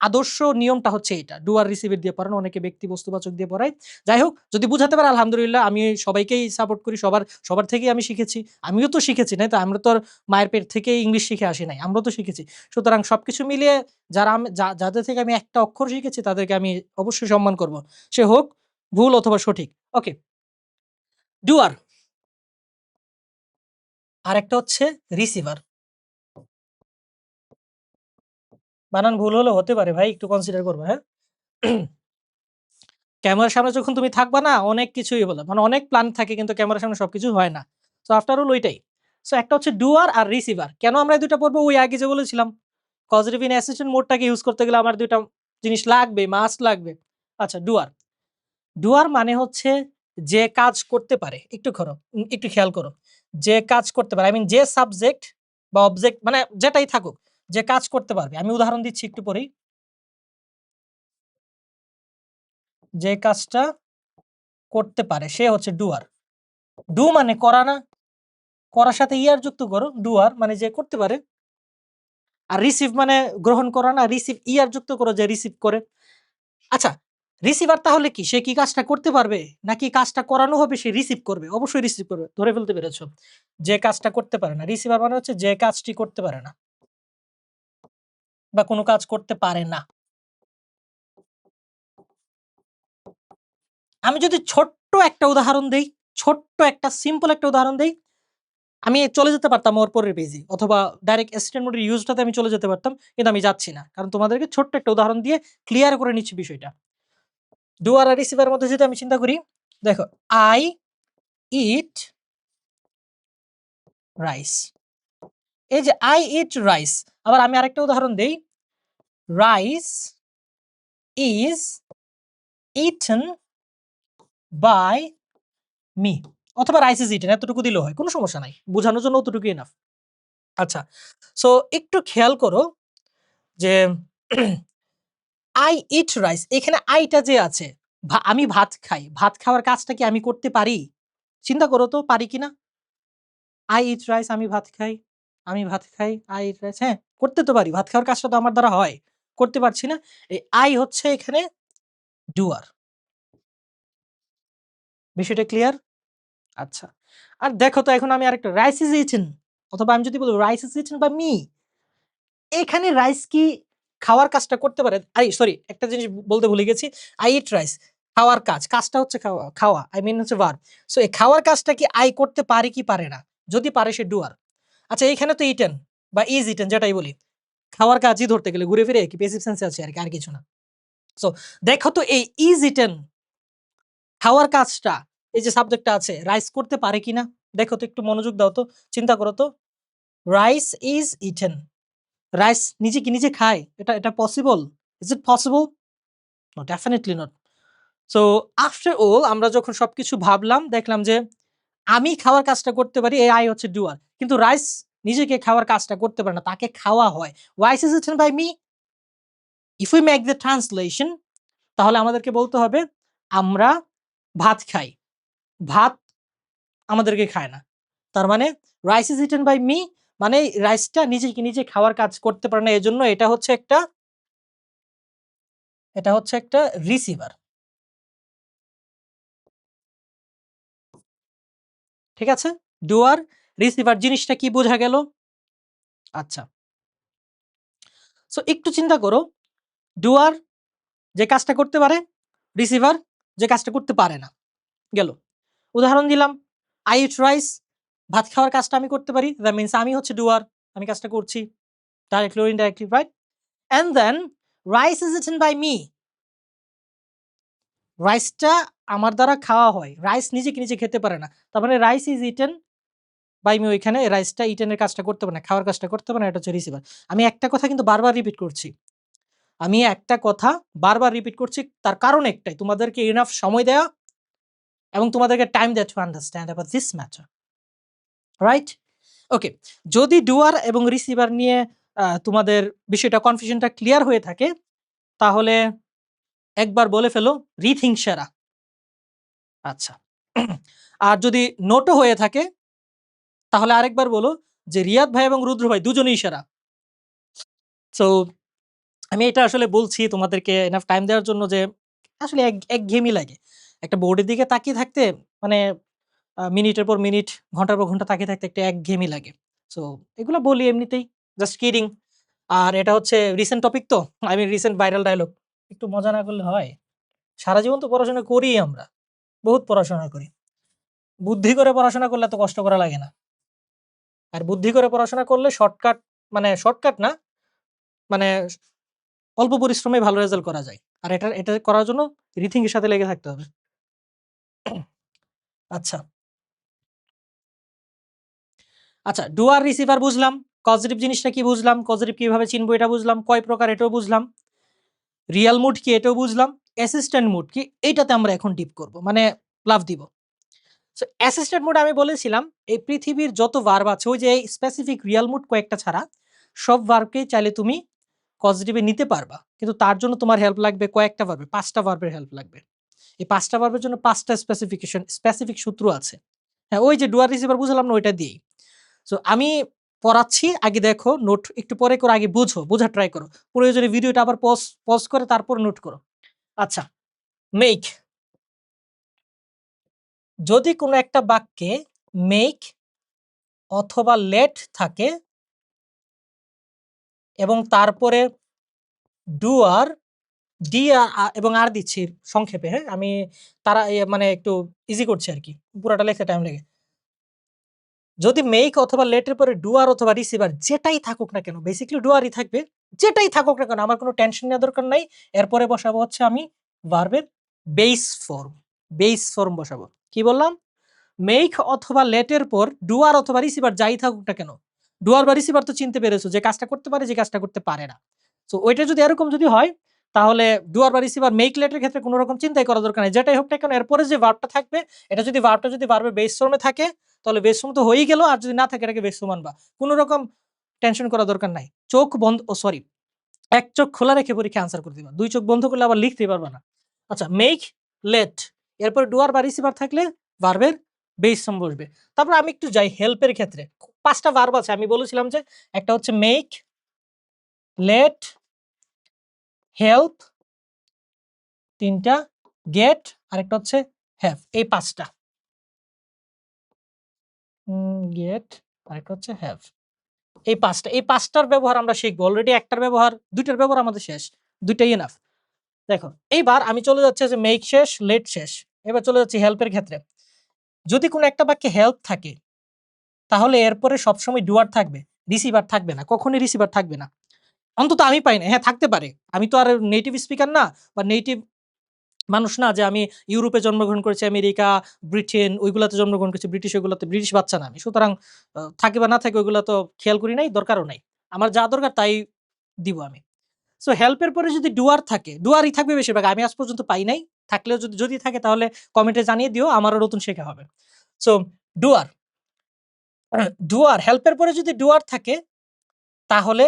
আদর্শ নিয়মটা হচ্ছে এটা। ডুয়ার রিসিভির দিয়ে পড়ানো, অনেকে ব্যক্তি বস্তুবাচক দিয়ে পড়ায়। যাই হোক, যদি বুঝাতে পারে আলহামদুলিল্লাহ, আমি সবাইকেই সাপোর্ট করি। সবার থেকেই আমি শিখেছি। আমিও তো শিখেছি, তাই তো? আমরা তো আর মায়ের পেট থেকেই ইংলিশ শিখে আসি নাই। আমরাও তো শিখেছি। সুতরাং সবকিছু মিলিয়ে যারা যাদের থেকে আমি একটা অক্ষর শিখেছি তাদেরকে আমি অবশ্যই সম্মান করব। সে হোক ভুল অথবা সঠিক। ওকে, ডুয়ার। আরেকটা হচ্ছে রিসিভার। বানান ভুল হলেও হতে পারে ভাই, একটু কনসিডার করবা, হ্যাঁ? ক্যামেরার সামনে যখন তুমি থাকবা না, অনেক কিছুই হলো। মানে অনেক প্ল্যান থাকে কিন্তু ক্যামেরার সামনে সবকিছু হয় না। সো আফটার অল ওইটাই। সো একটা হচ্ছে ডুয়ার আর রিসিভার। কেন আমরা এই ২ টা পড়বো? ওই আগে যে বলেছিলাম, পজিটিভ ইন অ্যাসিস্ট্যান্ট মোডটাকে ইউজ করতে গেলে আমার ২ টা জিনিস লাগবে, মাস্ট লাগবে। আচ্ছা, ডুয়ার। ডুয়ার মানে হচ্ছে যে কাজ করতে পারে। একটু খেয়াল করো। যে কাজ করতে পারে, আই মিন যে সাবজেক্ট বা অবজেক্ট, মানে যেটাই থাকুক, যে কাজ করতে পারবে। আমি উদাহরণ দিচ্ছি একটু পরেই। যে কাজটা করতে পারে সে হচ্ছে ডুয়ার। ডু মানে করা না? করার সাথে ইয়ার যুক্ত করো, ডুয়ার মানে যে করতে পারে। আর রিসিভ মানে গ্রহণ করা না? রিসিভ ইয়ার যুক্ত করো, যে রিসিভ করে। আচ্ছা, রিসিভার তাহলে কি? সে কি কাজটা করতে পারবে? নাকি কাজটা করানো হবে সে রিসিভ করবে? অবশ্যই রিসিভ করবে। ধরে ফেলতে পেরেছ। যে কাজটা করতে পারে না। রিসিভার মানে হচ্ছে যে কাজটি করতে পারে না বা কোনো কাজ করতে পারে না। আমি যদি ছোট্ট একটা উদাহরণ দেই, ছোট্ট একটা সিম্পল একটা উদাহরণ দেই, আমি চলে যেতে পারতাম ওর পরের পেজে, অথবা ডাইরেক্ট অ্যাসিস্ট্যান্ট মোডের ইউজটাতে আমি চলে যেতে পারতাম। কিন্তু আমি যাচ্ছি না। কারণ তোমাদেরকে ছোট্ট একটা উদাহরণ দিয়ে ক্লিয়ার করে নিচ্ছি বিষয়টা। ডুয়ার আর রিসিভার মধ্যে যদি আমি চিন্তা করি, দেখো, আই ইট রাইস। এই যে আই ইট রাইস, আবার আমি আরেকটা উদাহরণ দেই, rice is eaten by me, অথবা রাইস ইজ ইটেন, এতটুকু দিলেও হয়, কোনো সমস্যা নাই। বোঝানোর জন্য অতটুকুই এনাফ। আচ্ছা, সো একটু খেয়াল করো যে আই ইট রাইস, এখানে আইটা যে আছে, আমি ভাত খাই। ভাত খাওয়ার কাজটা কি আমি করতে পারি? চিন্তা করো তো, পারি কিনা? আই ইট রাইস, আমি ভাত খাই। আমি ভাত খাই, আই ইট রাইস। হ্যাঁ, করতে তো পারি। ভাত খাওয়ার কাজটা তো আমার দ্বারা হয়। করতে পারছি না। এই আই হচ্ছে এখানে ডুয়ার। বিষয়টা ক্লিয়ার? আচ্ছা। আর দেখো তো, এখন আমি আরেকটা, রাইস ইজ ইটেন, অথবা আমি যদি বলি rice is eaten by me, এখানে রাইস কি খাওয়ার কাজটা করতে পারে? সরি, একটা জিনিস বলতে ভুলে গেছি। আই ইট রাইস, খাওয়ার কাজ। কাজটা হচ্ছে খাওয়া। আই মিন হচ্ছে ভার্ব। সো এই খাওয়ার কাজটা কি আই করতে পারে কি পারে না? যদি পারে সে ডুয়ার। আচ্ছা, এইখানে তো ইটেন বা ইজ ইটেন যেটাই বলি, খাওয়ার কাজই ধরতে গেলে ঘুরে ফিরে কি প্যাসিভ সেন্সে আছে আরকি, আর কিছু না। সো দেখো তো এই ইজ ইটেন খাওয়ার কাজটা এই যে সাবজেক্টটা আছে রাইস করতে পারে কিনা দেখো তো, একটু মনোযোগ দাও তো, চিন্তা করো তো। রাইস ইজ ইটেন, রাইস নিজে কি নিজে খায়? এটা এটা possible? Is it possible? No, definitely not. So after all আমরা যখন সবকিছু ভাবলাম দেখলাম যে আমি খাওয়ার কাজটা করতে পারি, এই আই হচ্ছে ডুয়ার, কিন্তু রাইস নিজেকে খাওয়ার কাজটা করতে পারে না, তাকে খাওয়া হয়। Rice is eaten by me. If we make the translation তাহলে আমাদেরকে বলতে হবে আমরা ভাত খাই, ভাত আমাদেরকে খায় না। তার মানে rice is eaten by me মানে রাইসটা নিজেকে নিজে খাওয়ার কাজ করতে পারে না, এজন্য এটা হচ্ছে একটা রিসিভার। ঠিক আছে? ডুয়ার, রিসিভার জিনিসটা কি বোঝা গেল? আচ্ছা। সো একটু চিন্তা করো, ডুয়ার যে কাজটা করতে পারে, রিসিভার যে কাজটা করতে পারে না। গেল। উদাহরণ দিলাম, আই ইট রাইস, ভাত খাওয়ার কাজটা আমি করতে পারি। দ্যাট মিনস আমি হচ্ছে ডুয়ার, আমি কাজটা করছি directly or indirectly, right? And then rice is eaten by me, রাইসটা আমার দ্বারা খাওয়া হয়, রাইস নিজেকে নিজে খেতে পারে না। তার মানে rice is eaten by me, ওইখানে রাইসটা ইটেনের কাজটা করতে পারে না, খাওয়ার কাজটা করতে পারে না, এটা হচ্ছে রিসিভার। আমি একটা কথা কিন্তু বারবার রিপিট করছি, আমি একটা কথা বারবার রিপিট করছি, তার কারণ একটাই, তোমাদেরকে ইনাফ সময় দেওয়া এবং তোমাদেরকে টাইম দেওয়া to understand about this matter, right? Okay, যদি ডুয়ার এবং রিসিভার নিয়ে তোমাদের বিষয়টা কনফিউশনটা ক্লিয়ার হয়ে থাকে তাহলে একবার বলে ফেলো রিথিঙ্ক সেরা। আচ্ছা। আর যদি নোটও হয়ে থাকে তাহলে আরেকবার বলো যে রিয়াদ ভাই এবং রুদ্র ভাই দুজনেই সেরা। সো আমি এটা আসলে বলছি তোমাদেরকে এনাফ টাইম দেওয়ার জন্য যে আসলে একঘেয়েমি লাগে একটা বোর্ডের দিকে তাকিয়ে থাকতে, মানে মিনিটের পর মিনিট, ঘন্টার পর ঘন্টা তাকিয়ে থাকতে একটা একঘেয়েমি লাগে। সো এগুলো বলি এমনিতেই, জাস্ট কিডিং। আর এটা হচ্ছে রিসেন্ট টপিক, তো আমি রিসেন্ট ভাইরাল ডায়লগ, একটু মজা না করলে হয়? সারা জীবন তো পড়াশোনা করি আমরা, বহুত পড়াশোনা করি। বুদ্ধি করে পড়াশোনা করলে এত কষ্ট করা লাগে না। আর বুদ্ধি করে পড়াশোনা করলে শর্টকাট, মানে শর্টকাট না, মানে অল্প পরিশ্রমে ভালো রেজাল্ট করা যায়। আর এটা করার জন্য রিথিং এর সাথে লেগে থাকতে হবে। আচ্ছা, আচ্ছা, ডুয়ার রিসিভার বুঝলাম, পজিটিভ জিনিসটা কি বুঝলাম, পজিটিভ কিভাবে চিনবো এটা বুঝলাম, কয় প্রকার এটাও বুঝলাম, রিয়াল মুড কি এটাও বুঝলাম, অ্যাসিস্ট্যান্ট মুড কি এইটাতে আমরা এখন ডিপ করব, মানে লাভ দিব। সো অ্যাসিস্ট্যান্ট মুড আমি বলেছিলাম এই পৃথিবীর যত ভার্ব আছে ওই যে এই স্পেসিফিক রিয়াল মুড কয়েকটা ছাড়া সব ভার্বকেই চাইলে তুমি পজিটিভে নিতে পারবা, কিন্তু তার জন্য তোমার হেল্প লাগবে কয়েকটা ভার্বে, 5টা ভার্বের হেল্প লাগবে। এই 5টা ভার্বের জন্য 5টা স্পেসিফিক সূত্র আছে। হ্যাঁ, ওই যে ডুয়ার রিসিভার বুঝালাম না ওইটা দিয়েই। সো আমি পড়াচ্ছি, আগে দেখো নোট, একটু পরে করে আগে বুঝো, বোঝার ট্রাই করো। প্রয়োজনে ভিডিওটা আবার পজ পজ করে তারপর নোট করো। আচ্ছা, মেক, যদি কোনো একটা বাক্যে মেক অথবা লেট থাকে এবং তারপরে ডুয়ার ডি এবং আর দিচ্ছি সংক্ষেপে, হ্যাঁ আমি তারা মানে একটু ইজি করছি আর কি, পুরাটা লেখতে টাইম লাগে। যদি মেক অথবা লেটের পরে ডুয়ার অথবা রিসিভার যেটাই থাকুক না কেন, বেসিক্যালি ডুয়ারই থাকবে, যেটাই থাকুক না কেন আমার কোনো টেনশন নেওয়ার দরকার নাই। এরপরে বসাবো হচ্ছে আমি ভার্বের বেস ফর্ম, বেস ফর্ম বসাবো। কি বললাম? মেক অথবা লেটের পর ডুয়ার অথবা রিসিভার যাই থাকুক না কেন, ডুয়ার বা রিসিভার তো চিনতে পেরেছো যে কাজটা করতে পারে, যে কাজটা করতে পারে না। সো ওইটা যদি এরকম যদি হয় তাহলে ডুয়ার বা রিসিভার মেক লেটের ক্ষেত্রে কোনো রকম চিন্তাই করার দরকার নেই, যেটাই হোক না কেন এরপরে যে ভার্বটা থাকবে, এটা যদি ভার্বের বেস ফর্মে থাকে তাহলে বেস ফর্ম তো হয়েই গেল, আর যদি না থাকে এটাকে বেস ফর্ম আনবা, কোনো রকম টেনশন করার দরকার নাই। চোখ বন্ধ, ও সরি, এক চোখ খোলা রেখে পরীক্ষা আনসার করে দিবা, দুই চোখ বন্ধ করলে আবার লিখতেই পারবা না। আচ্ছা, মেক লেট, এরপরে ডুয়ার বা রিসিভার থাকলে ভার্বের বেস ফর্ম বসবে। তারপর আমি একটু যাই হেল্পের ক্ষেত্রে, 5টা ভার্ব আছে, আমি বলেছিলাম যে একটা হচ্ছে মেক, লেট, হেল্প 3টা, গেট আরেকটা হচ্ছে হ্যাভ, এই 5টা। গেট আরেকটা হচ্ছে হ্যাভ, এই 5টার ব্যবহার আমরা শিখবো। অলরেডি একটার ব্যবহার, দুইটার ব্যবহার আমাদের শেষ, দুইটাই এনাফ। দেখো এইবার আমি চলে যাচ্ছি যে মেক শেষ, লেট শেষ, এবার চলে যাচ্ছি হেল্পের ক্ষেত্রে। যদি কোনো একটা বাক্যে হেল্প থাকে তাহলে এরপরে সবসময় ডুয়ার থাকবে, রিসিভার থাকবে না, কখনোই রিসিভার থাকবে না। অন্তত আমি পাই না। হ্যাঁ, থাকতে পারে। আমি তো আর নেটিভ স্পিকার না বা নেটিভ মানুষ না যে আমি ইউরোপে জন্মগ্রহণ করেছি, আমেরিকা, ব্রিটেন ওইগুলাতে জন্মগ্রহণ করেছি, ব্রিটিশ ওইগুলাতে, ব্রিটিশ বাচ্চা না আমি। সুতরাং থাকে বা না থাকে ওইগুলা তো খেয়াল করি নাই, দরকারও নাই। আমার যা দরকার তাই দিব আমি। সো হেল্প এর পরে যদি ডুয়ার থাকে, ডুয়ারই থাকবে বেশিরভাগ। আমি আজ পর্যন্ত পাই নাই। থাকলেও যদি থাকে তাহলে কমেন্টে জানিয়ে দিও, আমারও নতুন শেখা হবে। সো ডুয়ার, ডুয়ার হেল্প এর পরে যদি ডুয়ার থাকে তাহলে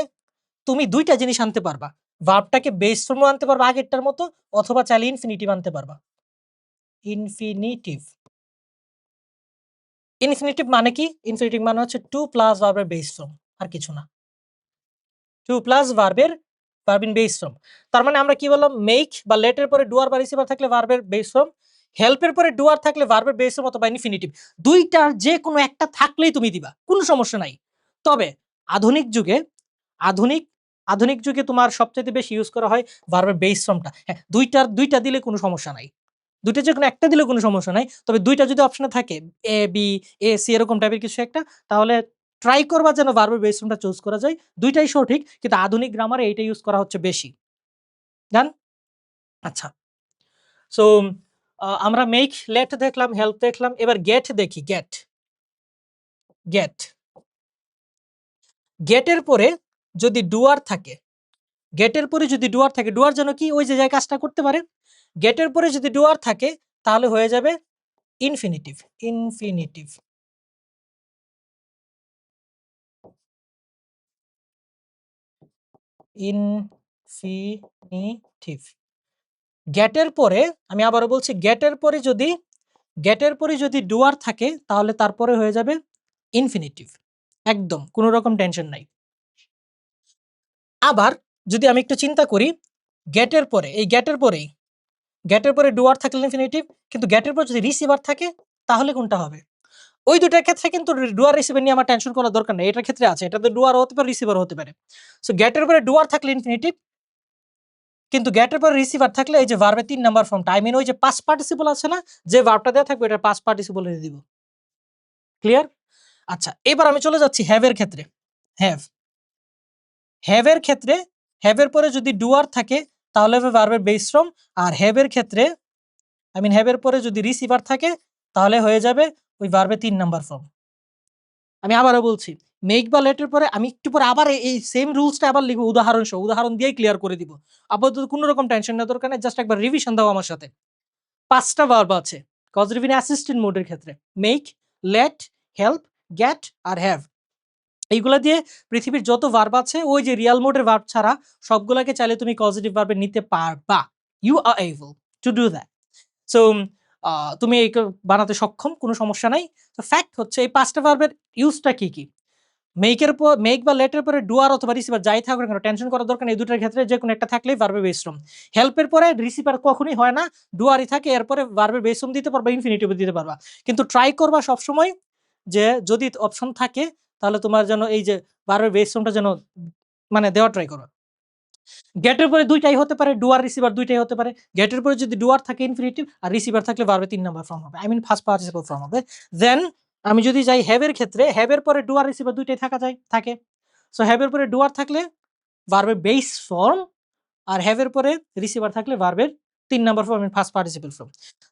তুমি ২ টা জিনিস আনতে পারবা। ভার্বটাকে বেস ফর্মও আনতে পারবা আগেরটার মতো, অথবা চাইলে ইনফিনিটিভ আনতে পারবা। ইনফিনিটিভ। ইনফিনিটিভ মানে কি? ইনফিনিটিভ মানে হচ্ছে টু প্লাস ভার্বের বেস ফর্ম, আর কিছু না। টু প্লাস ভার্বের ভার্ব ইন বেস ফর্ম। তার মানে আমরা কি বললাম? মেক বা লেট এর পরে ডুয়ার বা রিসিভার থাকলে ভার্বের বেস ফর্ম, হেল্প এর পরে ডুয়ার থাকলে ভার্বের বেস ফর্ম অথবা ইনফিনিটিভ। ২ টার যে কোনো একটা থাকলেই তুমি দিবা। কোনো সমস্যা নাই। তবে আধুনিক যুগে, আধুনিক আধুনিক যুগে তোমার সবচাইতে বেশি ইউজ করা হয় ভার্বের বেস ফর্মটা। হ্যাঁ, ২ টা দিলে কোনো সমস্যা নাই। ২ টা যেকোনো একটা দিলেও কোনো সমস্যা নাই। তবে ২ টা যদি অপশনে থাকে এ, বি, এ, সি এরকম টাইপের কিছু একটা, তাহলে ট্রাই করবা যেন ভার্বের বেস ফর্মটা চুজ করা যায়। ২ টাই সঠিক, কিন্তু আধুনিক গ্রামারে এইটা ইউজ করা হচ্ছে বেশি। ডান? আচ্ছা। সো আমরা মেক, লেট দেখলাম, হেল্প দেখলাম। এবার গেট দেখি। Get, get. গেটের পরে যদি ডুয়ার থাকে, গেটের পরে যদি ডুয়ার থাকে, ডুয়ার যেন কি ওই যে কাজটা করতে পারে। গেটের পরে যদি ডুয়ার থাকে তাহলে হয়ে যাবে ইনফিনিটিভ। ইনফিনিটিভ। ইনফিনিটিভ। গেটের পরে, আমি আবারও বলছি, গেটের পরে যদি ডুয়ার থাকে তাহলে তারপরে হয়ে যাবে ইনফিনিটিভ। একদম কোনো রকম টেনশন নাই। আবার যদি আমি একটু চিন্তা করি, গেটের পরে, এই গেটের পরে ডুয়ার থাকলে ইনফিনিটিভ, কিন্তু গেটের পর যদি রিসিভার থাকে তাহলে কোনটা হবে? ওই দুটার ক্ষেত্রে কিন্তু ডুয়ার রিসিভার নিয়ে আমার টেনশন করার দরকার নেই। এটার ক্ষেত্রে আছে, এটাতে ডুয়ারও হতে পারে, রিসিভারও হতে পারে। সো গেটের পরে ডুয়ার থাকলে ইনফিনিটিভ, কিন্তু গেটের পরে রিসিভার থাকলে এই যে ভার্বের ৩ নাম্বার ফর্মটা, আই মিন ওই যে পাস্ট পার্টিসিপল আছে না, যে ভার্বটা দেওয়া থাকবে এটা পাস্ট পার্টিসিপল দিয়ে দিব। ক্লিয়ার? আচ্ছা, এবার আমি চলে যাচ্ছি হ্যাভ এর ক্ষেত্রে। হ্যাভ, হ্যাভ এর ক্ষেত্রে, হ্যাভ এর পরে যদি ডুয়ার থাকে তাহলে হবে ভার্বের বেস ফর্ম। আর হ্যাভ এর ক্ষেত্রে, আই মিন হ্যাভ এর পরে যদি রিসিভার থাকে তাহলে হয়ে যাবে ওই ভার্বের ৩ নাম্বার ফর্ম। আমি আবারও বলছি, মেক বা লেট এর পরে আমি একটু পরে আবার এই সেম রুলসটা আবার লিখব উদাহরণ সহ। উদাহরণ দিয়েই ক্লিয়ার করে দিব। আপাতত কোনো রকম টেনশন নেওয়ার দরকার নেই। জাস্ট একবার রিভিশন দাও আমার সাথে। ৫ টা ভার্ব আছে কজিটিভ ইন অ্যাসিস্ট্যান্ট মোডের ক্ষেত্রে। মেক, লেট, হেল্প, গেট আর হ্যাভ। এইগুলা দিয়ে পৃথিবীর যত ভার্ব আছে ওই যে রিয়াল মোডের ভার্ব ছাড়া সবগুলাকে চাইলে তুমি পজিটিভ ভার্বে নিতে পারবা। You are able to do that. So তুমি বানাতে সক্ষম, কোনো সমস্যা নাই। তো ফ্যাক্ট হচ্ছে এই ৫ টা ভার্বের ইউজটা কি, কি? মেক বা লেটের পরে ডুয়ার অথবা রিসিভার যাই থাকুক না কেন টেনশন করার দরকার নেই। এই দুটার ক্ষেত্রে যেকোনো একটা থাকলেই ভার্বের বেস ফর্ম। হেল্পের পরে রিসিভার কখনোই হয় না, ডুয়ারই থাকে। এরপরে ভার্বের বেস ফর্ম দিতে পারবা, ইনফিনিটিভ দিতে পারবা। কিন্তু ট্রাই করবা সবসময় যে যদি অপশন থাকে তাহলে তোমার যেন এই যে ভার্বের বেস ফর্মটা যেন মানে দেওয়ার ট্রাই করো। গেটের পরে ২ টাই হতে পারে, ডুয়ার রিসিভার ২ টাই হতে পারে। গেটের পরে যদি ডুয়ার থাকে ইনফিনিটিভ, আর রিসিভার থাকলে ভার্বের ৩ নাম্বার ফর্ম হবে। I mean first participle form হবে। দেন আমি যদি যাই হ্যাভ এর ক্ষেত্রে, হ্যাভ এর পরে ডুয়ার রিসিভার ২ টাই থাকে। সো হ্যাভ এর পরে ডুয়ার থাকলে ভার্বের বেস ফর্ম, আর হ্যাভ এর পরে রিসিভার থাকলে ভার্বের ৩ নাম্বার ফর্ম এর ফার্স্ট পার্টিসিপল ফর্ম।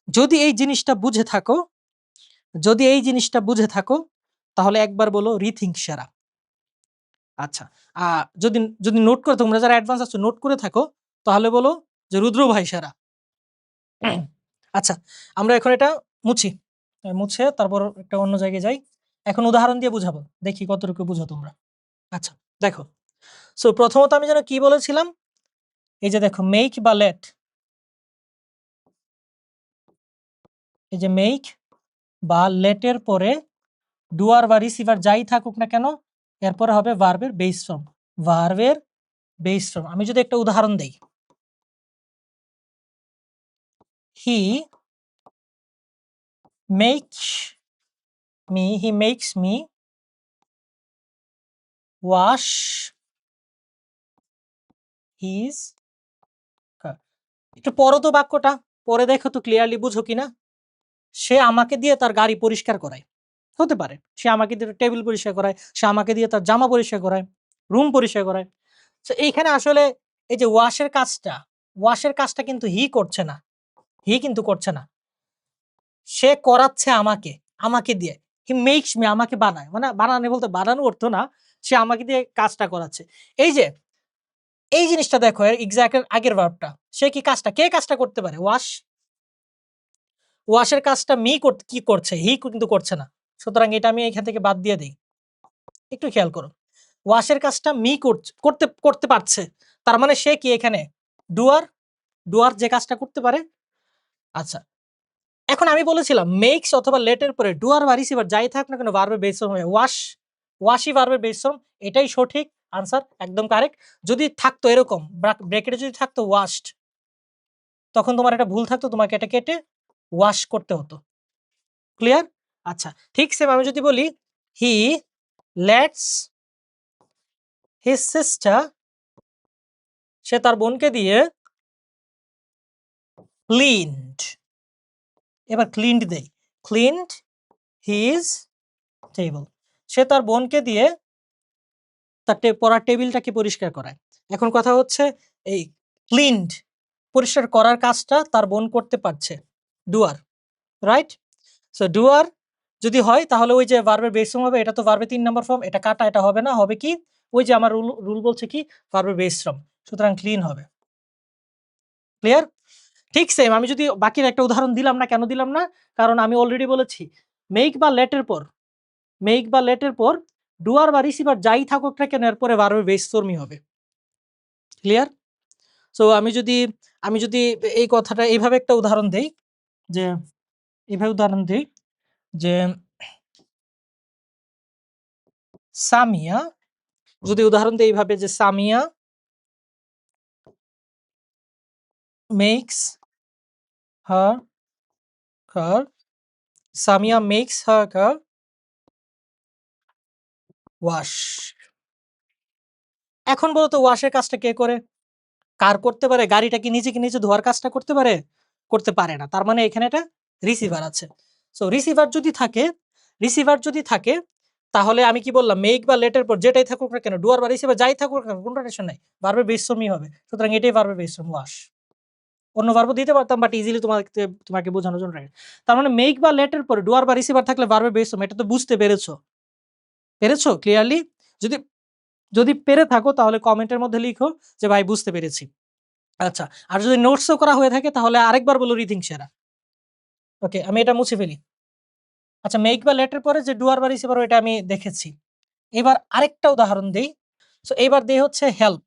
যদি এই জিনিসটা বুঝে থাকো, যদি এই জিনিসটা বুঝে থাকো তাহলে একবার বলো রিথিংক সেরা। আচ্ছা। আ যদি যদি নোট করে, তোমরা যারা অ্যাডভান্স আছো নোট করে থাকো তাহলে বলো যে রুদ্র ভাই সেরা। আচ্ছা, আমরা এখন এটা মুছি। মুছে তারপর একটা অন্য জায়গায় যাই। এখন উদাহরণ দিয়ে বুঝাবো। দেখি কতটুকু বুঝো তোমরা। আচ্ছা, দেখো। সো প্রথমত আমি যেন কি বলেছিলাম? এই যে দেখো মেক বা লেট। এই যে মেক বা লেটের পরে ডুয়ার বা রিসিভার যাই থাকুক না কেন এরপরে হবে ভার্বের বেস ফর্ম। ভার্বের বেস ফর্ম। আমি যদি একটা উদাহরণ দেই, he makes he makes me wash his car. একটু পড়ো তো বাক্যটা, পরে দেখো তো ক্লিয়ারলি বুঝো কিনা। সে আমাকে দিয়ে তার গাড়ি পরিষ্কার করায়। হতে পারে সে আমাকে দিয়ে টেবিল পরিষ্কার করায়, সে আমাকে দিয়ে তার জামা পরিষ্কার করায়, রুম পরিষ্কার করায়। তো এইখানে আসলে এই যে ওয়াশের কাজটা কিন্তু হি করছে না, হি কিন্তু করছে না, সে করাচ্ছে আমাকে, আমাকে দিয়ে। হি মেক্স মি, আমাকে বানায়, মানে বানানো বলতে বানানো অর্থ না, সে আমাকে দিয়ে কাজটা করাচ্ছে। এই যে এই জিনিসটা দেখো, এর এক্সাক্ট আগের ভার্বটা, সে কি কাজটা, কে কাজটা করতে পারে? ওয়াশের কাজটা কি করছে, হি কিন্তু করছে না। সুতরাং এটা আমি এখান থেকে বাদ দিয়ে দিই। একটু খেয়াল করো, ওয়াশের কাজটা করতে করতে পারছে, তার মানে সে কি এখানে ডুয়ার, ডুয়ার যে কাজটা করতে পারে। আচ্ছা, এখন আমি বলেছিলাম মেক্স অথবা লেটের পরে ডুয়ার বা রিসিভার যাই থাক না কেন ভার্বের বেস ফর্ম হবে ওয়াশই ভার্বের বেস ফর্ম, এটাই সঠিক আনসার, একদম কারেক্ট। যদি থাকতো এরকম ব্র্যাকেটে যদি থাকতো ওয়াশড, তখন তোমার এটা ভুল থাকতো, তোমাকে এটা কেটে ওয়াশ করতে হতো। ক্লিয়ার? আচ্ছা, ঠিক সেম আমি যদি বলি হি লেটস হিজ সিস্টার, সে তার বোনকে দিয়ে ক্লিনড, এবার ক্লিনড দেই, ক্লিনড হিজ টেবল, সে তার বোনকে দিয়ে তার পড়ার টেবিলটাকে পরিষ্কার করায়। এখন কথা হচ্ছে এই ক্লিনড, পরিষ্কার করার কাজটা তার বোন করতে পারছে, ডুয়ার, রাইট? সো ডুয়ার যদি হয় তাহলে ওই যে ভার্বের বেস ফর্ম হবে, এটা তো ভার্বের ৩ নাম্বার ফর্ম, এটা কাটা, এটা হবে না, হবে কি ওই যে আমার রুল বলছে কি ভার্বের বেস ফর্ম, সুতরাং ক্লিন হবে। ক্লিয়ার? ঠিক সেম আমি যদি বাকির একটা উদাহরণ দিলাম না, কেন দিলাম না? কারণ আমি অলরেডি বলেছি মেক বা লেটের পর, মেক বা লেটের পর ডুয়ার বা রিসিভার যাই থাকুক না কেন এরপরে ভার্বের বেস ফর্মই হবে। ক্লিয়ার? সো আমি যদি এই কথাটা এইভাবে একটা উদাহরণ দেই, যে এইভাবে উদাহরণ দেই যে সামিয়া, যদি উদাহরণ দেই এইভাবে যে সামিয়া মেক্স হার কার, সামিয়া মেক্স হার কার ওয়াশ। এখন বলো তো ওয়াশের কাজটা কে করে? কার করতে পারে? গাড়িটা কি নিজে ধোয়ার কাজটা করতে পারে? করতে পারে না। তার মানে এখানে একটা রিসিভার আছে। সো রিসিভার যদি থাকে তাহলে আমি কি বললাম মেক বা লেটের পর যেটাই থাকুক না কেন, ডুয়ার বা রিসিভার যাই থাকুক না কেন, কোনো টেনশন নাই, ভার্বের বেস ফর্মই হবে। সুতরাং এটাই ভার্বের বেস ফর্ম, ওয়াশ। অন্য ভার্বও দিতে পারতাম বাট ইজিলি তোমাকে বোঝানোর জন্য রাখি। তার মানে মেক বা লেটের পরে ডুয়ার বা রিসিভার থাকলে ভার্বের বেস ফর্ম, এটা তো বুঝতে পেরেছো? পেরেছো ক্লিয়ারলি? যদি যদি পেরে থাকো তাহলে কমেন্টের মধ্যে লিখো যে ভাই বুঝতে পেরেছি। আচ্ছা, আর যদি নোটসও করা হয়ে থাকে তাহলে আরেকবার বলো রিথিং সেরা। ওকে, আমি এটা মুছে ফেলি। আচ্ছা, মেক বা লেটের পরে যে ডুয়ার বা রিসিভার এটা আমি দেখেছি। এবার আরেকটা উদাহরণ দেই। সো এবার দেই হচ্ছে হেল্প।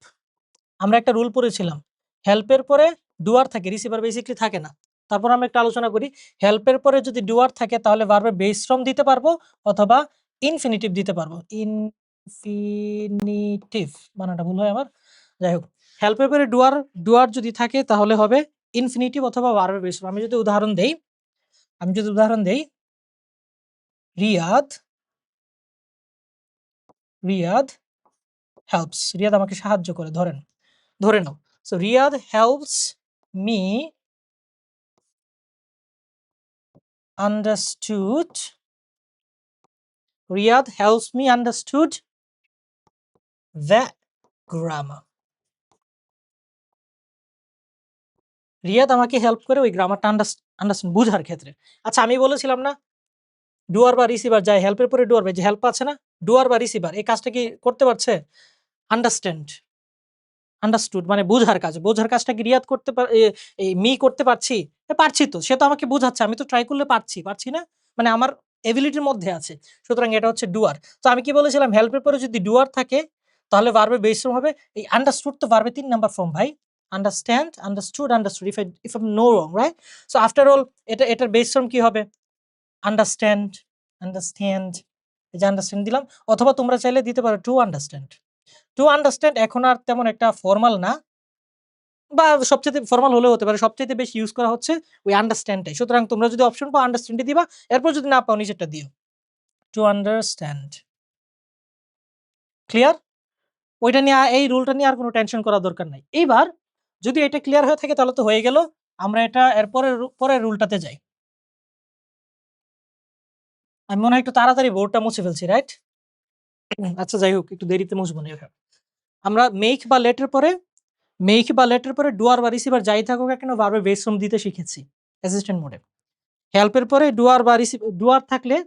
আমরা একটা রুল পড়েছিলাম, হেল্পের পরে ডুয়ার থাকে, রিসিভার বেসিক্যালি থাকে না। তারপর আমরা একটা আলোচনা করি, হেল্পের পরে যদি ডুয়ার থাকে তাহলে ভার্বের বেস ফর্ম দিতে পারবো অথবা ইনফিনিটিভ দিতে পারবো। ইনফিনিটিভ বানানটা ভুল হয় আমার, যাই হোক, হেল্পের পরে ডুয়ার যদি থাকে তাহলে হবে ইনফিনিটিভ অথবা ভার্বের বেস ফর্ম। আমি যদি উদাহরণ দেই রিয়াদ রিয়াদ হেল্পস, রিয়াদ আমাকে সাহায্য করে, ধরে নাও। So Riyad helps me understood, Riyad helps me understood the grammar, Riyad আমাকে হেল্প করে ওই গ্রামারটা আন্ডারস্ট্যান্ড বুঝার ক্ষেত্রে। আচ্ছা, আমি বলেছিলাম না ডুয়ার বা রিসিভার যায়, হেল্পের পরে ডুয়ার বা যে হেল্প আছে না, ডুয়ার বা রিসিভার এই কাজটা কি করতে পারছে? আন্ডারস্ট্যান্ড, আন্ডারস্টুড মানে বোঝার কাজটা কি রিয়াদ করতে এই মি করতে পারছি? পারছি তো, সে তো আমাকে বোঝাচ্ছে, আমি তো ট্রাই করলে পারছি না? মানে আমার এবিলিটির মধ্যে আছে। সুতরাং এটা হচ্ছে ডুয়ার। তো আমি কি বলেছিলাম হেল্পের পরে যদি ডুয়ার থাকে তাহলে ভার্বের বেস ফর্ম হবে এই আন্ডারস্টুড, তো ভার্বের ৩ নাম্বার ফর্ম ভাই। Understand, understood if I no wrong, right? So after all এটার বেস ফর্ম কি হবে? আন্ডারস্ট্যান্ড, আন্ডারস্ট্যান্ড, এই যে আন্ডারস্ট্যান্ড দিলাম, অথবা তোমরা চাইলে দিতে পারো টু আন্ডারস্ট্যান্ড। টু আন্ডারস্ট্যান্ড এখন আর তেমন একটা ফরমাল না, বা সবচাইতে ফরমাল হলেও হতে পারে। সবচাইতে বেশি ইউজ করা হচ্ছে ওই আন্ডারস্ট্যান্ডটাই। সুতরাং তোমরা যদি অপশন পাও আন্ডারস্ট্যান্ডই দিবা। এরপর যদি না পাও নিচেরটা দিও। To understand. ক্লিয়ার? ওইটা নিয়ে এই রুলটা নিয়ে আর কোনো টেনশন করার দরকার নাই। এইবার যদি এটা ক্লিয়ার হয়ে থাকে তাহলে তো হয়ে গেল। আমরা এটা এর পরের রুলটাতে যাই। আমি মনে হয় একটু তাড়াতাড়ি বোর্ডটা মুছে ফেলছি, রাইট? আচ্ছা, যাই হোক, একটু দেরিতে মুছবো না। আমরা মেক বা লেটের পরে ডুয়ার বা রিসিভার যাই থাকুক না কেন ভার্বের বেস ফর্ম দিতে শিখেছি অ্যাসিস্ট্যান্ট মোডে। হেল্পের পরে ডুয়ার থাকলে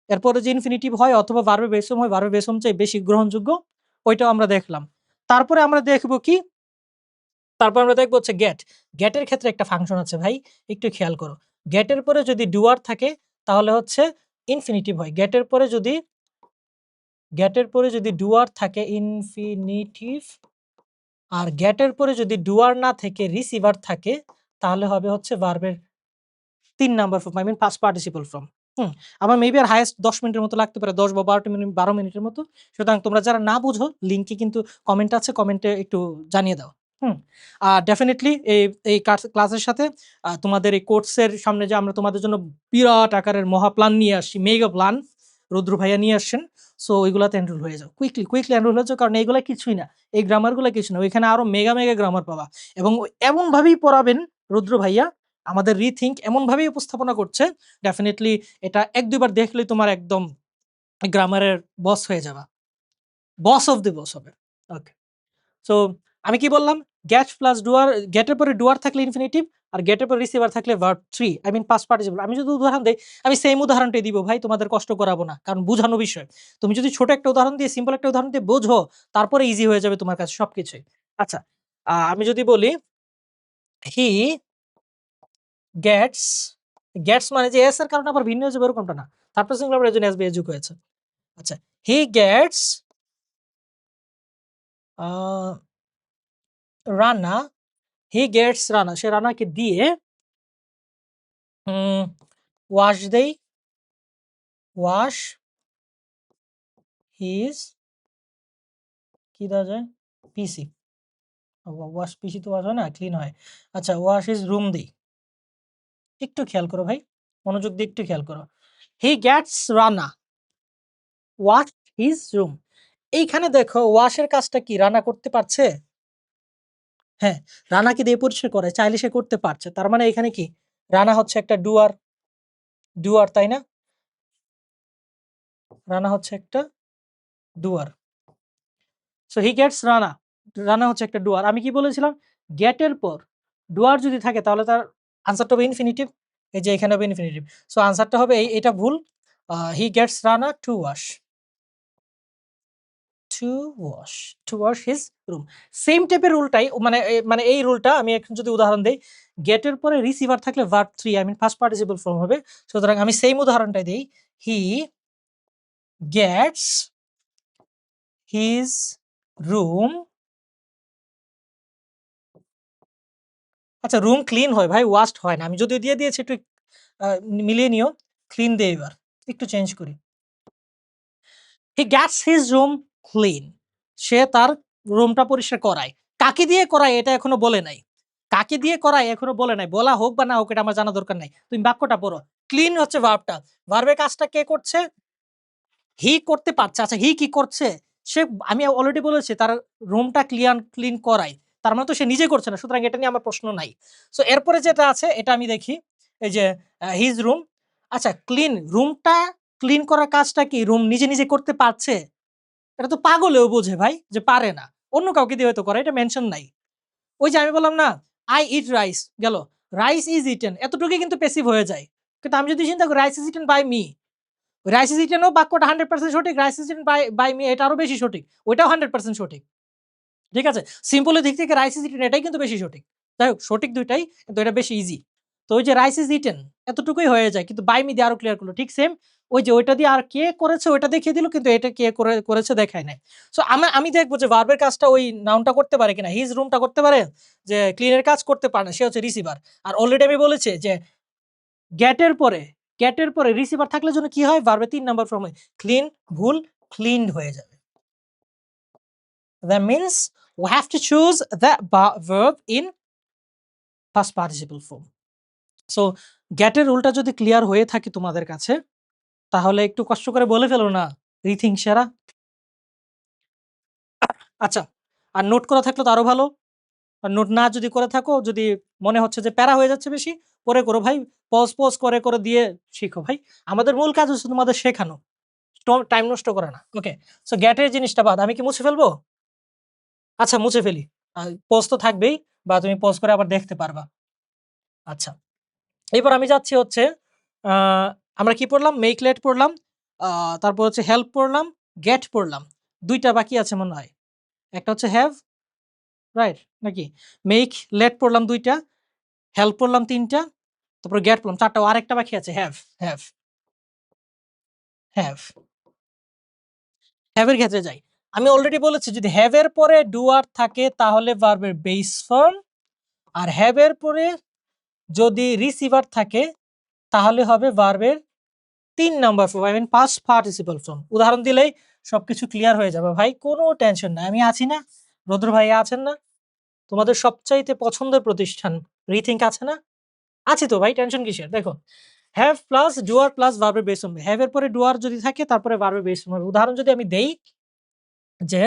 এরপরে যে ইনফিনিটিভ হয় অথবা ভার্বের বেস ফর্ম হয়, ভার্বের বেস ফর্ম চেয়ে বেশি গ্রহণযোগ্য, ওইটাও আমরা দেখলাম। তারপরে আমরা দেখব কি? তারপর আমরা দেখব হচ্ছে গেট। গেটের ক্ষেত্রে একটা ফাংশন আছে ভাই, একটু খেয়াল করো। গেটের পরে যদি ডুয়ার থাকে তাহলে হচ্ছে ইনফিনিটিভ হয়। গেটের পরে যদি ডুয়ার থাকে ইনফিনিটিভ, আর গেটের পরে যদি ডুয়ার না থেকে রিসিভার থাকে তাহলে হবে হচ্ছে ভার্বের ৩ number form, I mean past participle form. আমার মেবি আর হাইয়েস্ট ১০ মিনিটের মতো লাগতে পারে, ১০ বা ১২ মিনিটের মতো। সুতরাং তোমরা যারা না বুঝো লিঙ্কে কিন্তু কমেন্ট আছে, কমেন্টে একটু জানিয়ে দাও। আর ডেফিনিটলি এই ক্লাসের সাথে তোমাদের এই কোর্সের সামনে যে আমরা তোমাদের জন্য বিরাট আকারের মহা প্ল্যান নিয়ে আসছি, মেগা প্ল্যান রুদ্র ভাইয়া নিয়ে আসছেন। সো ওইগুলাতে এনরোল হয়ে যাও, কুইকলি এনরোল হয়ে যাও, কারণ এইগুলা কিছুই না, এই গ্রামারগুলো কিছু না, ওইখানে আরো মেগা গ্রামার পাবা। এবং এমনভাবেই পড়াবেন রুদ্র ভাইয়া, আমাদের রিথিঙ্ক এমনভাবেই উপস্থাপনা করছে, ডেফিনিটলি এটা ১-২ বার দেখলেই তোমার একদম গ্রামারের বস হয়ে যাবা, বস অফ দি বস হবে। ওকে, সো আমি কি বললাম? গেট প্লাস ডুয়ার, গেটের পরে ডুয়ার থাকলে ইনফিনিটিভ, আর গেটের পরে রিসিভার থাকলে verb 3, I mean past participle. আমি যদি উদাহরণ দেই, আমি সেম উদাহরণটাই দিব ভাই, তোমাদের কষ্ট করাবো না, কারণ বুঝানো বিষয়। তুমি যদি ছোট একটা উদাহরণ দিয়ে, সিম্পল একটা উদাহরণ দিয়ে বোঝো, তারপরে ইজি হয়ে যাবে তোমার কাছে সবকিছুই। আচ্ছা, আমি যদি বলি হি গেটস, গেটস মানে যে এস এর কারণে আবার ভিন্ন হয়ে যাবে এরকমটা না। থার্ড পারসন সিঙ্গুলার এর জন্য এস বিএস যুগ হয়েছে। আচ্ছা, হি গেটস রানা, রানা, সে রানাকে দিয়ে ওয়াশ দেই, ওয়াশ হিজ, কি দেওয়া যায়? পিসি। ওয়াশ পিসি তো ওয়াশ হয় না, ক্লিন হয়। আচ্ছা, ওয়াশ হিজ রুম দেই। একটু খেয়াল করো ভাই, মনোযোগ দিয়ে একটু খেয়াল করো। হি gets Rana wash his room. এইখানে দেখো ওয়াশের কাজটা কি রানা করতে পারছে? হ্যাঁ, রানাকে দিয়ে পরিষ্কার করে, চাইলে সে করতে পারছে। তার মানে এখানে কি রানা হচ্ছে একটা ডুয়ার, তাই না? রানা হচ্ছে একটা doer. So he gets Rana, Rana হচ্ছে একটা ডুয়ার। আমি কি বলেছিলাম? গেটের পর ডুয়ার যদি থাকে তাহলে তার আনসারটা হবে ইনফিনিটিভ। এই যে এখানে হবে ইনফিনিটিভ। সো আনসারটা হবে এটা ভুল। He gets Rana to wash, to to wash his room. Same টাইপের রুলটাই, মানে এই রুলটা আমি এখন যদি উদাহরণ দেই, গেটের পরে রিসিভার থাকলে verb 3, I mean first participle form হবে। সুতরাং আমি সেম উদাহরণটাই দেই, হি গেটস হিজ রুম। আচ্ছা, রুম ক্লিন হয় ভাই, ওয়াশড হয় না। আমি যদিও দিয়ে দিয়েছি, একটু মিলিয়ে নিও। ক্লিন দেই এবার, একটু চেঞ্জ করি। He gets his room clean, সে তার রুমটা পরিষ্কার করায়। কাকে দিয়ে করায় এটা এখনো বলে নাই, কাকে দিয়ে করায় এখনো বলে নাই। বলা হোক বা না হোক এটা আমার জানা দরকার নাই, তুমি বাক্যটা পড়ো। ক্লিন হচ্ছে ভার্বটা, ভার্বের কাজটা কে করছে? হি করতে পারছে। আচ্ছা, হি কি করছে? সে, আমি অলরেডি বলেছি তার রুমটা ক্লিন করায়। তার মানে তো সে নিজে করছে না, সুতরাং এটা নিয়ে আমার প্রশ্ন নাই। সো এরপরে যেটা আছে এটা আমি দেখি, এই যে হিজ রুম। আচ্ছা, রুমটা ক্লিন করার কাজটা কি রুম নিজে করতে পারছে? এটা তো পাগলেও বোঝে ভাই যে পারে না, অন্য কাউকে দিয়ে হয়তো করে, এটা মেনশন নাই। ওই যে আমি বললাম না, আই ইট রাইস, গেল রাইস ইজ ইটেন, এতটুকুই কিন্তু প্যাসিভ হয়ে যায়। কিন্তু আমি যদি চিন্তা করি rice is eaten by me, rice is ইটেনও বাক্যটা 100% সঠিক, rice is eaten by me এটা আরো বেশি সঠিক, ওইটাও 100% সঠিক। ঠিক আছে, সিম্পলের দিক থেকে রাইস ইজ ইটেন এটাই কিন্তু বেশি সঠিক। যাই হোক, সঠিক দুইটাই, কিন্তু এটা বেশি ইজি। তো ওই যে রাইস ইজ ইটেন এতটুকুই হয়ে যায়, কিন্তু বাই মি দিয়ে আরো ক্লিয়ার করলো। ঠিক সেম ওই যে ওইটা দিয়ে আর কে করেছে ওইটা দেখিয়ে দিল, কিন্তু এটা কে করেছে দেখায় নাই। সো আমি দেখবো যে ভার্বের কাজটা ওই নাউনটা করতে পারে কিনা। হিজ রুমটা করতে পারে, যে ক্লিনের কাজ করতে পারে না, সে হচ্ছে রিসিভার। আর অলরেডি আমি বলেছি যে গেটের পরে রিসিভার থাকলে জন্য কি হয়, ভার্বে ৩ নাম্বার ফর্ম হয়। ক্লিন, ভুল, ক্লিনড হয়ে যাবে। That means we have to choose that verb in past participle form. So get এর রুলটা যদি ক্লিয়ার হয়ে থাকে তোমাদের কাছে, তাহলে একটু কষ্ট করে বলে ফেলো না, রিথিঙ্ক সেরা। আচ্ছা, আর নোট করা থাকলে তো আরো ভালো। আর নোট না যদি করে থাকো, যদি মনে হচ্ছে যে প্যারা হয়ে যাচ্ছে বেশি, পরে করো ভাই। পজ করে দিয়ে শিখো ভাই। আমাদের মূল কাজ হচ্ছে তোমাদের শেখানো, টাইম নষ্ট করা না। ওকে, সো গেটের জিনিসটা বাদ, আমি কি মুছে ফেলবো? আচ্ছা মুছে ফেলি, পজ তো থাকবেই, বা তুমি পজ করে আবার দেখতে পারবা। আচ্ছা, এবার আমি যাচ্ছি হচ্ছে আহ, আমরা কি পড়লাম, মেক লেট পড়লাম, তারপর হচ্ছে হেল্প পড়লাম, গেট পড়লাম, দুইটা বাকি আছে মনে হয়। একটা হচ্ছে হ্যাভ, রাইট নাকি? মেক লেট পড়লাম দুইটা, হেল্প পড়লাম তিনটা, তারপর গেট পড়লাম চারটা, ও আরেকটা বাকি আছে হ্যাভ। হ্যাভ, হ্যাভ, হ্যাভ এর ক্ষেত্রে যাই। আমি অলরেডি বলেছি যদি হ্যাভ এর পরে ডুয়ার থাকে তাহলে ভার্বের বেস ফর্ম, আর হ্যাভ এর পরে যদি রিসিভার থাকে তাহলে হবে ভার্বের 3 নম্বর form, I mean past participle form. উদাহরণ দিলেই সবকিছু ক্লিয়ার হয়ে যাবে ভাই, কোনো টেনশন নাই, আমি আছি না, রুদ্র ভাই আছেন না, তোমাদের সবচাইতে পছন্দের প্রতিষ্ঠান রিথিঙ্ক আছে না? আছি তো ভাই, টেনশন কিসের? দেখো, হ্যাভ প্লাস ডুয়ার প্লাস ভার্বের বেস ফর্ম, হ্যাভ এর পরে ডুয়ার যদি থাকে তারপরে ভার্বের বেস ফর্ম। উদাহরণ যদি আমি দেই যে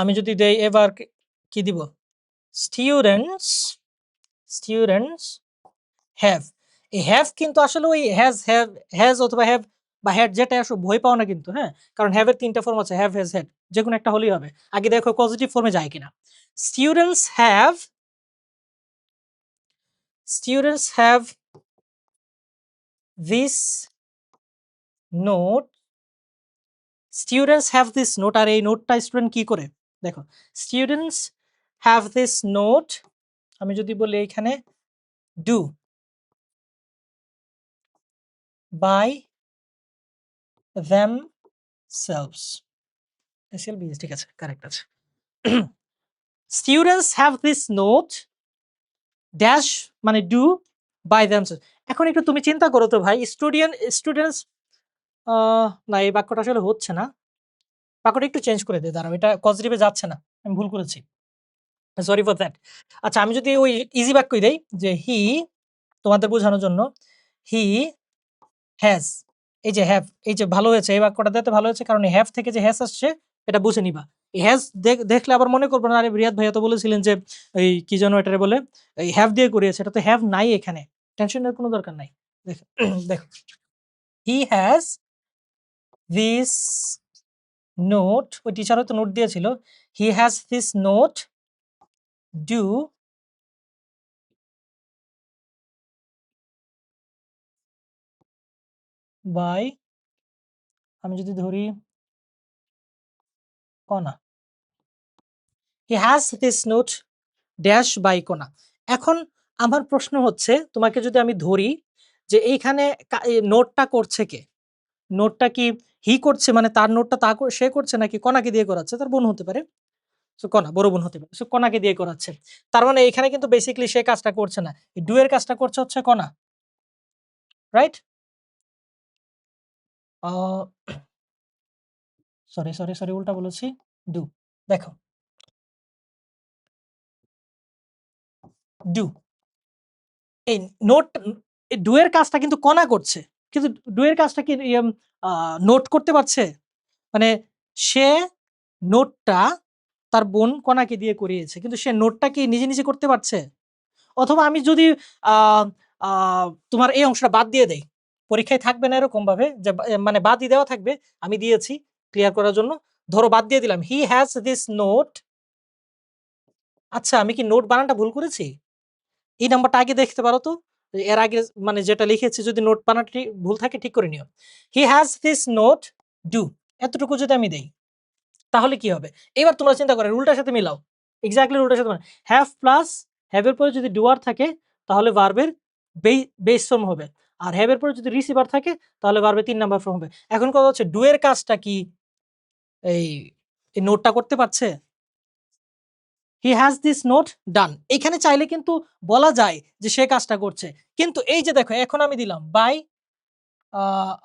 আমি যদি দেই এবার কি দিব, স্টুডেন্টস, স্টুডেন্টস হ্যাভ। এই হ্যাভ কিন্তু আসলে ওই হ্যাজ অথবা হ্যাভ বা হ্যাড যেটা আসলে ভয় পাও না কিন্তু, হ্যাঁ, কারণ হ্যাভ এর 3টা ফর্ম আছে, হ্যাভ, হ্যাজ, হ্যাড, যে কোনো একটা হলেই হবে। আগে দেখো পজিটিভ ফর্মে যায় কিনা। Students have, students have this note, students have this note, আর এই নোটটা স্টুডেন্ট কি করে, দেখো, স্টুডেন্টস হ্যাভ দিস নোট, আমি যদি বলি এখানে ডু বাই themselves, SLBS ঠিক আছে, কারেক্ট আছে। Students have this note dash মানে ডু বাই themselves। এখন একটু তুমি চিন্তা করো তো ভাই, স্টুডেন্টস, না এই বাক্যটা আসলে হচ্ছে না, বাক্যটা একটু চেঞ্জ করে দিই, দাঁড়াও, এটা পজিটিভে যাচ্ছে না, আমি ভুল করেছি, সরি ফর দ্যাট। আচ্ছা আমি যদি ওই ইজি বাক্যই দেই যে হি, তোমাদের বোঝানোর জন্য, হি হ্যাজ, এই যে হ্যাভ, এই যে ভালো হয়েছে, এই বাক্যটা দিতে ভালো হয়েছে, কারণ হ্যাভ থেকে যে হ্যাজ আসছে এটা বুঝে নিবা। এই হ্যাজ দেখলে আবার মনে করবো না, আরে রিয়াদ ভাইয়া তো বলেছিলেন যে এই কি যেন এটারে বলে, এই হ্যাভ দিয়ে করিয়েছে, এটা তো হ্যাভ নাই এখানে, টেনশনের কোনো দরকার নাই। দেখো দেখো, হি হ্যাজ দিস নোট, ওই টিচারও তো নোট দিয়েছিল, he has this note do by, আমি যদি ধরি Kona, he has this note dash by Kona. এখন আমার প্রশ্ন হচ্ছে, তোমাকে যদি আমি ধরি যে এইখানে নোটটা করছে কে, নোটটা কি হি করছে, মানে তার নোটটা সে করছে, নাকি কনাকে দিয়ে করাচ্ছে, তার বোন হতে পারে, সো কনা বড় বোন হতে পারে, সো কনাকে দিয়ে করাচ্ছে। তার মানে এখানে কিন্তু বেসিক্যালি সে কাজটা করছে না, ডু এর কাজটা করছে হচ্ছে কনা, রাইট? সরি সরি সরি, উল্টা বলেছি, ডু। দেখো, ডু, এই নোট, ডু এর কাজটা কিন্তু কনা করছে, কিন্তু ডু এর কাজটা কি নোট করতে পারছে? মানে সে নোটটা তার বোন কণাকে দিয়ে করিয়েছে, কিন্তু সে নোটটা কি নিজে নিজে করতে পারছে? অথবা আমি যদি আহ, তোমার এই অংশটা বাদ দিয়ে দেই, পরীক্ষায় থাকবে না এরকম ভাবে যে মানে বাদই দেওয়া থাকবে, আমি দিয়েছি ক্লিয়ার করার জন্য, ধরো বাদ দিয়ে দিলাম হি হ্যাজ দিস নোট। আচ্ছা আমি কি নোট বানানটা ভুল করেছি? এই নাম্বারটা আগে দেখতে পারো তো, এর আগে মানে যেটা লিখেছি যদি নোট বানানটা ভুল থাকে ঠিক করে নিও। হি হ্যাজ দিস নোট ডু, এতটুকু যদি আমি দেই তাহলে কি হবে? এবার তোমরা চিন্তা করো, উল্টার সাথে মিলাও। এক্সাক্টলি উল্টার সাথে মানে হ্যাভ প্লাস হ্যাভ এর পরে যদি ডুয়ার থাকে তাহলে ভার্বের বেস ফর্ম হবে। আর হ্যাভ এর পরে যদি রিসিভার থাকে তাহলে ভার্বের 3 নাম্বার ফর্ম হবে। এখন কথা হচ্ছে ডু এর কাজটা কি এই এই নোটটা করতে পারছে? হি হ্যাজ দিস নোট ডান। এখানে চাইলে কিন্তু বলা যায় যে সে কাজটা করছে। কিন্তু এই যে দেখো এখন আমি দিলাম বাই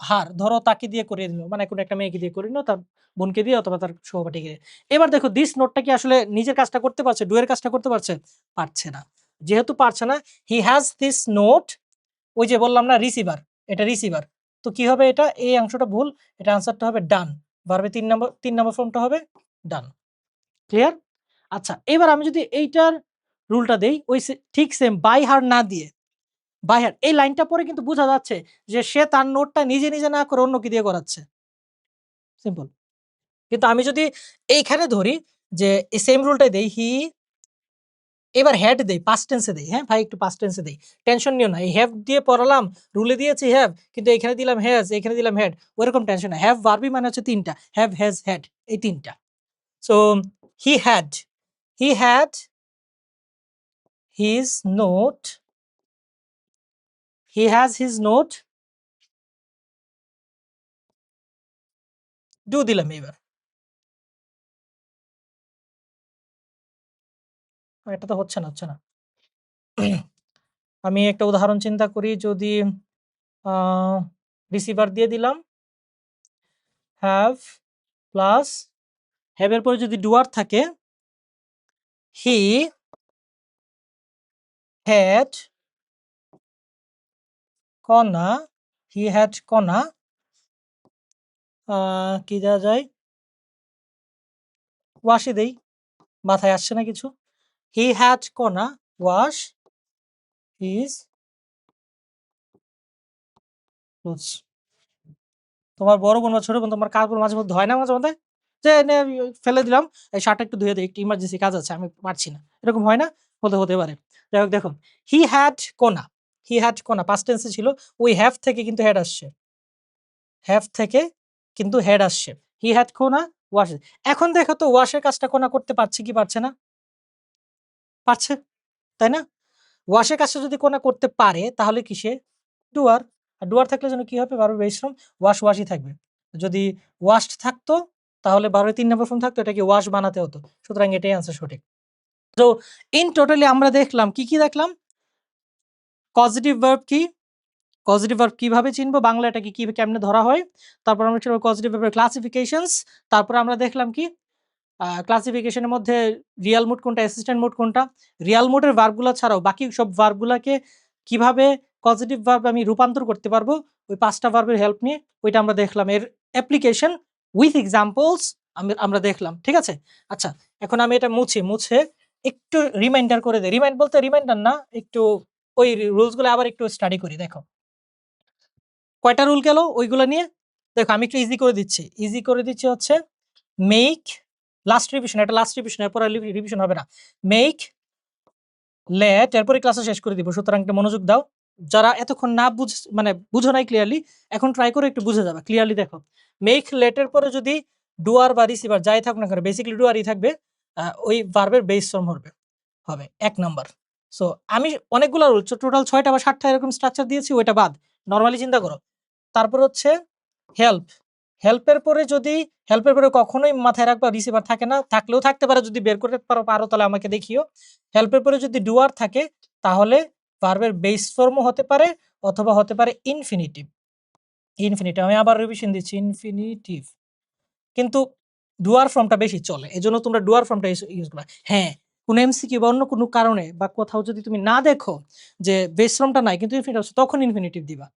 হার, ধরো তাকে দিয়ে করিয়ে দিল, মানে কোনো একটা মেয়েকে দিয়ে করিয়ে নিল, তার বোনকে দিয়ে অথবা তার সহপাঠীকে দিয়ে। এবার দেখো দিস নোটটা কি আসলে নিজের কাজটা করতে পারছে, ডু এর কাজটা করতে পারছে? পারছে না। যেহেতু পারছে না, হি হ্যাজ দিস নোট, ওই যে বললাম না রিসিভার, এটা রিসিভার, তো কি হবে, এটা এই অংশটা ভুল, এটা আনসারটা হবে ডান, ভার্বে 3 নম্বর ফর্মটা হবে ডান। ক্লিয়ার? আচ্ছা এবার আমি যদি এইটার রুলটা দেই, ওই ঠিক সেম বাই হার না দিয়ে, বাই হার এই লাইনটা পরে কিন্তু বোঝা যাচ্ছে যে সে তার নোটটা নিজে নিজে না করে অন্যকে দিয়ে করাচ্ছে, সিম্পল। কিন্তু আমি যদি এইখানে ধরি যে এই সেম রুলটাই দেই, হি এবার হ্যাড দেই, পাস্ট টেন্সে দেই। হ্যাঁ ভাই, একটু পাস্ট টেন্সে দেই, টেনশন নিও না। এই হ্যাভ দিয়ে পড়ালাম, রুলে দিয়েছি হ্যাভ, কিন্তু এখানে দিলাম হ্যাজ, এখানে দিলাম হ্যাড, ওরকম টেনশন না। হ্যাভ ভার্বি মানে হচ্ছে তিনটা, হ্যাভ, হ্যাজ, হ্যাড, এই তিনটা। So he had, he had his note, he has his note do দিলাম। এবার এটা তো হচ্ছে না, হচ্ছে না। আমি একটা উদাহরণ চিন্তা করি, যদি রিসিভার দিয়ে দিলাম, হ্যাভ প্লাস হ্যাভের পরে যদি ডুয়ার থাকে, হি হ্যাড কণা, হি হ্যাড কণা, কি দেওয়া যায়, ওয়াশই দেই, মাথায় আসছে না কিছু। হি হ্যাড কণা ওয়াশ হিজ ক্লোথস। তোমার বড় বোন বা ছোট বোন তোমার কাপড় মাঝে মধ্যে হয় না, মাঝে মধ্যে যে ফেলে দিলাম, এই শার্টটা একটু ধুয়ে দিই, একটু ইমার্জেন্সি কাজ আছে, আমি পারছি না, এরকম হয় না? হতে হতে পারে। যাই হোক, দেখো, হি হ্যাড কণা, হি হ্যাড কণা পাস্ট টেন্সে ছিল, ওই হ্যাভ থেকে কিন্তু হেড আসছে, হ্যাভ থেকে কিন্তু হেড আসছে। হি হ্যাড কোনা ওয়াশ। এখন দেখো তো ওয়াশের কাজটা কোনা করতে পারছে কি পারছে না? পারছে, তাই না? ওয়াশের কাজটা যদি কোনা করতে পারে তাহলে কিসে? ডুয়ার। আর ডুয়ার থাকলে যেন কি হবে? ভার্বের বেস ফর্ম ওয়াশ, ওয়াশই থাকবে। যদি ওয়াশড থাকতো তাহলে ভার্বের ৩ নম্বর ফর্ম থাকতো, এটাকে ওয়াশ বানাতে হতো। সুতরাং এটাই আনসার সঠিক। তো ইন টোটালি আমরা দেখলাম কি, কি দেখলাম? পজিটিভ ভার্ব কি? পজিটিভ ভার্ব কিভাবে চিনবো? বাংলা এটাকে কি কেমনে ধরা হয়? তারপর আমরা ছিল পজিটিভ ভার্বের ক্লাসিফিকেশনস। তারপরে আমরা দেখলাম কি? ক্লাসিফিকেশনের মধ্যে রিয়াল মুড কোনটা, অ্যাসিস্ট্যান্ট মুড কোনটা। রিয়াল মুডের ভার্বগুলা ছাড়াও বাকি সব ভার্বগুলাকে কিভাবে পজিটিভ ভার্ব আমি রূপান্তর করতে পারবো ওই ৫ টা ভার্বের হেল্প নিয়ে, ওইটা আমরা দেখলাম। এর অ্যাপ্লিকেশন উইথ এক্সাম্পলস আমরা দেখলাম। ঠিক আছে? আচ্ছা, এখন আমি এটা মুছে একটু রিমাইন্ডার করে দেই। রিমাইন্ড বলতে রিমাইন্ডার না, একটু ওই রুলসগুলো আবার একটু স্টাডি করি। দেখো, কয়টা রুল গেল ওইগুলো নিয়ে? দেখো, আমি একটু ইজি করে দিচ্ছি। ইজি করে দিচ্ছি হচ্ছে মেক, লাস্ট রিভিশন, এটা লাস্ট রিভিশন, এরপর আর রিভিশন হবে না। মেক, লেট, এরপরে ক্লাসে শেষ করে দিব। সুতরাং একটু মনোযোগ দাও। যারা এতক্ষণ না মানে বুঝো নাই ক্লিয়ারলি, এখন ট্রাই করে একটু বুঝে যাবে। ক্লিয়ারলি দেখো, মেক লেটের পরে যদি ডুয়ার বা রিসিভার যাই থাকুক না কেন, বেসিক্যালি ডুয়ারই থাকবে, ওই ভার্বের বেস ফর্ম হবে ১ নাম্বার। সো আমি অনেকগুলো রুল, টোটাল ৬টা বা ৭টা এরকম স্ট্রাকচার দিয়েছি, ওইটা বাদ। নরমালি চিন্তা করো। তারপর হচ্ছে হেল্প। হেল্পের পরে যদি হেল্পের পরে কখনোই মাথায় রাখবা রিসিভার থাকে না, থাকলেও থাকতে পারে, যদি বের করতে পারো তাহলে আমাকে দেখিও। হেল্পের পরে যদি ডুয়ার থাকে তাহলে ভার্বের বেস ফর্মও হতে পারে অথবা হতে পারে ইনফিনিটিভ। ইনফিনিটিভ আমি আবার রিভিশন দিচ্ছি, ইনফিনিটিভ। কিন্তু ডুয়ার ফর্মটা বেশি চলে। এজন্য তোমরা ডুয়ার ফর্মটা ইউজ করবা। হ্যাঁ, কোনো এমসিকিউ বা অন্য কোনো কারণে বা কোথাও যদি তুমি না দেখো যে বেস ফর্মটা নাই কিন্তু ইনফিনিটিভ আছে, তখন ইনফিনিটিভ দিবা।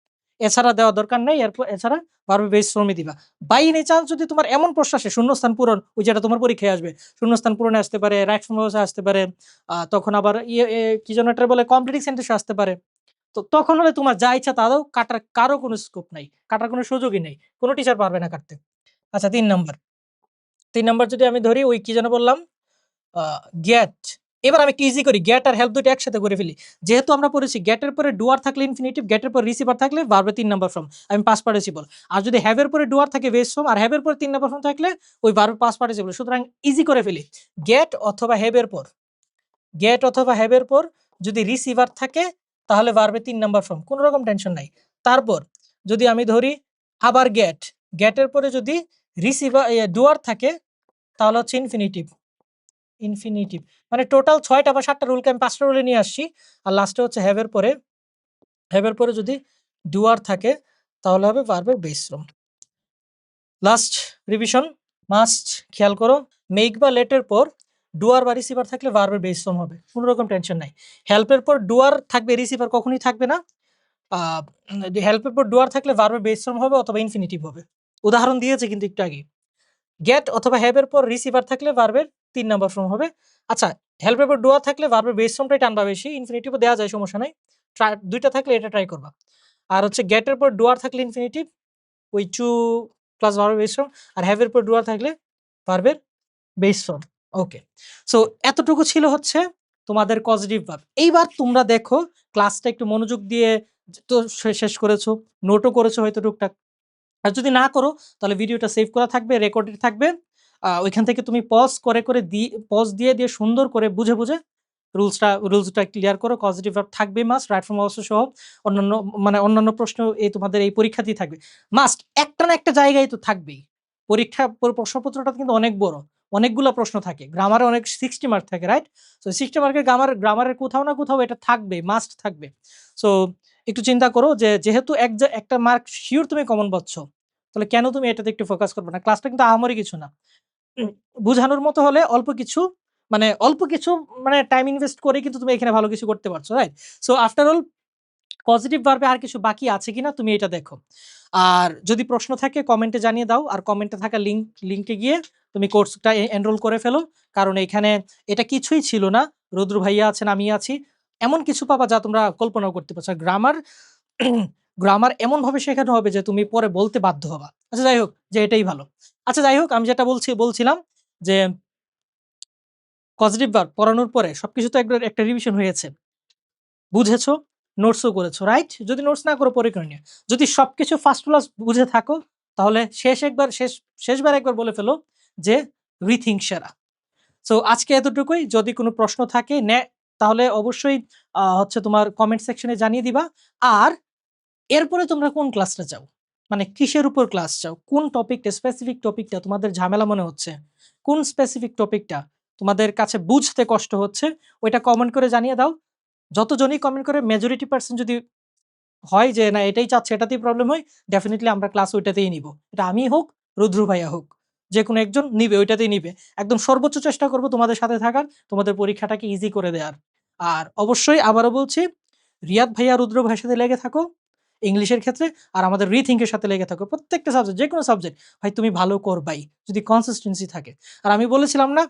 এছাড়া দেওয়ার দরকার নেই। এরপর এছাড়া ভার্বের বেস ফর্মই দিবা। বাই এনি চান্স যদি তোমার এমন প্রশ্ন আসে শূন্যস্থান পূরণ, ওই যেটা তোমার পরীক্ষায় আসবে, শূন্যস্থান পূরণে আসতে পারে, রাইট ফর্মে আসতে পারে, তখন আবার কি যেন এটা বলে, কমপ্লিটিং সেন্টেন্সে আসতে পারে। তো তখন হলে তোমার যা ইচ্ছা তা দাও, কাটার কারো কোনো স্কোপ নাই, কাটার কোনো সুযোগই নেই। কোনো টিচার পারবে না কাটতে। আচ্ছা, ৩ নাম্বার। ৩ নাম্বার যদি আমি ধরি, ওই কি যেন বললাম, আ গেট। এবার আমি একটু ইজি করি। গেট আর হেল্প ২ টা একসাথে করে ফেলি। যেহেতু আমরা পড়েছি গেটের পরে ডুয়ার থাকলে ইনফিনিটিভ, গেটের পর রিসিভার থাকলে ভার্বের ৩ নাম্বার ফর্ম। আমি পাস্ট পার্টিসিপল। আর যদি হ্যাভ এর পরে ডুয়ার থাকে বেস ফর্ম, আর হ্যাভ এর পরে ৩ নাম্বার ফর্ম থাকলে ওই ভার্বের পাস্ট পার্টিসিপল। সুতরাং ইজি করে ফেলি। গেট অথবা হ্যাভ এর পর, গেট অথবা হ্যাভ এর পর যদি রিসিভার থাকে তাহলে ভার্বের ৩ নাম্বার ফর্ম। কোন রকম টেনশন নাই। তারপর যদি আমি ধরি আবার গেট, গেটের পরে যদি ডুয়ার থাকে তাহলে হচ্ছে ইনফিনিটিভ। ইনফিনিটিভ মানে টোটাল ৬ টা বা ৭ টা রুলকে আমি ৫ টা রুলে নিয়ে আসছি। আর লাস্টে হচ্ছে হ্যাভ এর পরে যদি ডুয়ার থাকে তাহলে হবে ভার্বের base form. Last revision must খেয়াল করো, মেক বা লেটের পর ডুয়ার বা রিসিভার থাকলে ভার্বের বেস ফর্ম হবে। কোনো রকম টেনশন নাই। হেল্পের পর ডুয়ার থাকবে, রিসিভার কখনোই থাকবে না। আ হেল্পের পর ডুয়ার থাকলে ভার্বের বেস ফর্ম হবে অথবা ইনফিনিটিভ হবে। উদাহরণ দিয়েছে কিন্তু একটু আগে। গেট অথবা হ্যাভ এর পর রিসিভার থাকলে ভার্বের ৩ নাম্বার ফর্ম হবে। আচ্ছা, হেল্প এর পর ডুয়ার থাকলে ভার্বের বেস ফর্মটাই টানবা বেশি, ইনফিনিটিভও দেওয়া যায়, সমস্যা নাই। ২ টা থাকলে এটা ট্রাই করবা। আর হচ্ছে গেট এর পর ডুয়ার থাকলে ইনফিনিটিভ, ওই টু প্লাস ভার্বের বেস ফর্ম। আর হ্যাভ এর পর ডুয়ার থাকলে ভার্বের বেস ফর্ম। ওকে। সো এতটুকু ছিল হচ্ছে তোমাদের কজেটিভ ভার্ব। এইবার তোমরা দেখো ক্লাসটা একটু মনোযোগ দিয়ে তো শেষ করেছো, নোটও করেছো হয়তো টুকটাক। আর যদি না করো তাহলে ভিডিওটা সেভ করা থাকবে, রেকর্ডেড থাকবে। ওইখান থেকে তুমি পজ করে পজ দিয়ে সুন্দর করে বুঝে রুলসটা ক্লিয়ার করো। পজিটিভ ভার্ব থাকবে মাস্ট, রাইট ফ্রম অবশ্য সহ অন্যান্য মানে অন্যান্য প্রশ্ন তোমাদের এই পরীক্ষাতেই থাকবে। মাস্ট একটা না একটা জায়গায় তো থাকবেই। প্রশ্নপত্রটা কিন্তু অনেক বড়। অনেকগুলা প্রশ্ন থাকে। গ্রামারে অনেক 60 মার্ক থাকে, রাইট? সো 60 মার্কের গ্রামারের কোথাও না কোথাও এটা থাকবে, মাস্ট থাকবে। সো একটু চিন্তা করো যে যেহেতু একটা মার্ক সিউর তুমি কমন পাচ্ছ, তাহলে কেন তুমি এটাতে একটু ফোকাস করবে না? ক্লাসটা কিন্তু আহামরি কিছু না। উম বুঝানোর মতো হলে অল্প কিছু মানে টাইম ইনভেস্ট করে কিন্তু তুমি এখানে ভালো কিছু করতে পারছো, right? So after all positive ভার্বে আর কিছু বাকি আছে কিনা তুমি এটা দেখো। আর যদি প্রশ্ন থাকে কমেন্টে জানিয়ে দাও। আর কমেন্টে থাকা লিংকে গিয়ে তুমি কোর্সটা এনরোল করে ফেলো। কারণ এখানে এটা কিছুই ছিল না। রুদ্র ভাইয়া আছেন, আমি আছি। এমন কিছু পাবা যা তোমরা কল্পনাও করতে পারছো। গ্রামার গ্রামার এমনভাবে শেখানো হবে যে তুমি পরে বলতে বাধ্য হবা। আচ্ছা যাই হোক, যে এটাই ভালো। আচ্ছা যাই হোক, আমি যেটা বলছিলাম যে পজিটিভ ভার্ব পড়ানোর পরে সবকিছু তো একবার একটা রিভিশন হয়েছে। বুঝেছো, নোটসও করেছো, রাইট? যদি নোটস না করো পরে করে নিও। যদি সবকিছু ফার্স্ট ক্লাস বুঝে থাকো তাহলে শেষবার একবার বলে ফেলো যে রিথিঙ্ক সেরা। সো আজকে এতটুকুই। যদি কোনো প্রশ্ন থাকে তাহলে অবশ্যই হচ্ছে তোমার কমেন্ট সেকশনে জানিয়ে দিবা। আর এরপরে তোমরা কোন ক্লাসটা চাও? মানে কিসের উপর ক্লাস চাও? কোন স্পেসিফিক টপিকটা তোমাদের ঝামেলা মনে হচ্ছে? কোন স্পেসিফিক টপিকটা তোমাদের কাছে বুঝতে কষ্ট হচ্ছে? ওইটা কমেন্ট করে জানিয়ে দাও। যতজনই কমেন্ট করে মেজরিটি পারসেন্ট যদি হয় যে না এটাই চাচ্ছে, এটাতেই প্রবলেম হয়, ডেফিনিটলি আমরা ক্লাস ওইটাতেই নিব। এটা আমি হোক, রুদ্র ভাইয়া হোক, যেকোনো একজন নিবে, ওইটাতেই নিবে। একদম সর্বোচ্চ চেষ্টা করব তোমাদের সাথে থাকার, তোমাদের পরীক্ষাটাকে ইজি করে দেওয়ার। আর অবশ্যই আবারও বলছি, রিয়াদ ভাইয়া, রুদ্র ভাইয়ের সাথে লেগে থাকো ইংলিশের ক্ষেত্রে। আর আমাদের রিথিঙ্ক এর সাথে লেগে থাকো। প্রত্যেকটা সাবজেক্ট, যেকোনো সাবজেক্ট ভাই তুমি ভালো করবাই যদি কনসিস্টেন্সি থাকে। আর আমি বলেছিলাম না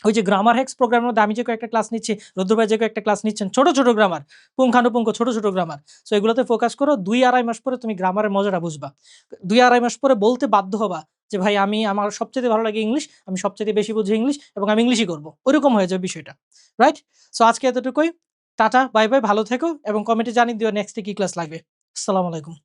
ওই যে গ্রামার হ্যাক্স প্রোগ্রামের মধ্যে আমি যে কয়েকটা ক্লাস নিচ্ছি, রুদ্র ভাই যে কয়েকটা ক্লাস নিচ্ছেন, ছোট গ্রামার, পুঙ্খানুপুঙ্খ ছোট গ্রামার। সো এগুলোতে ফোকাস করো। ২-২.৫ মাস পরে তুমি গ্রামারের মজাটা বুঝবা। ২-২.৫ মাস পরে বলতে বাধ্য হবা যে ভাই আমার সবচাইতে ভালো লাগে ইংলিশ, আমি সবচাইতে বেশি বুঝি ইংলিশ এবং আমি ইংলিশই করব। ওইরকম হয়ে যাবে বিষয়টা। রাইট? সো আজকে এতটুকুই। টাটা, বাই বাই, ভালো থেকো এবং কমেন্টে জানিয়ে দিও নেক্সটে কি ক্লাস লাগবে। আসসালামু আলাইকুম।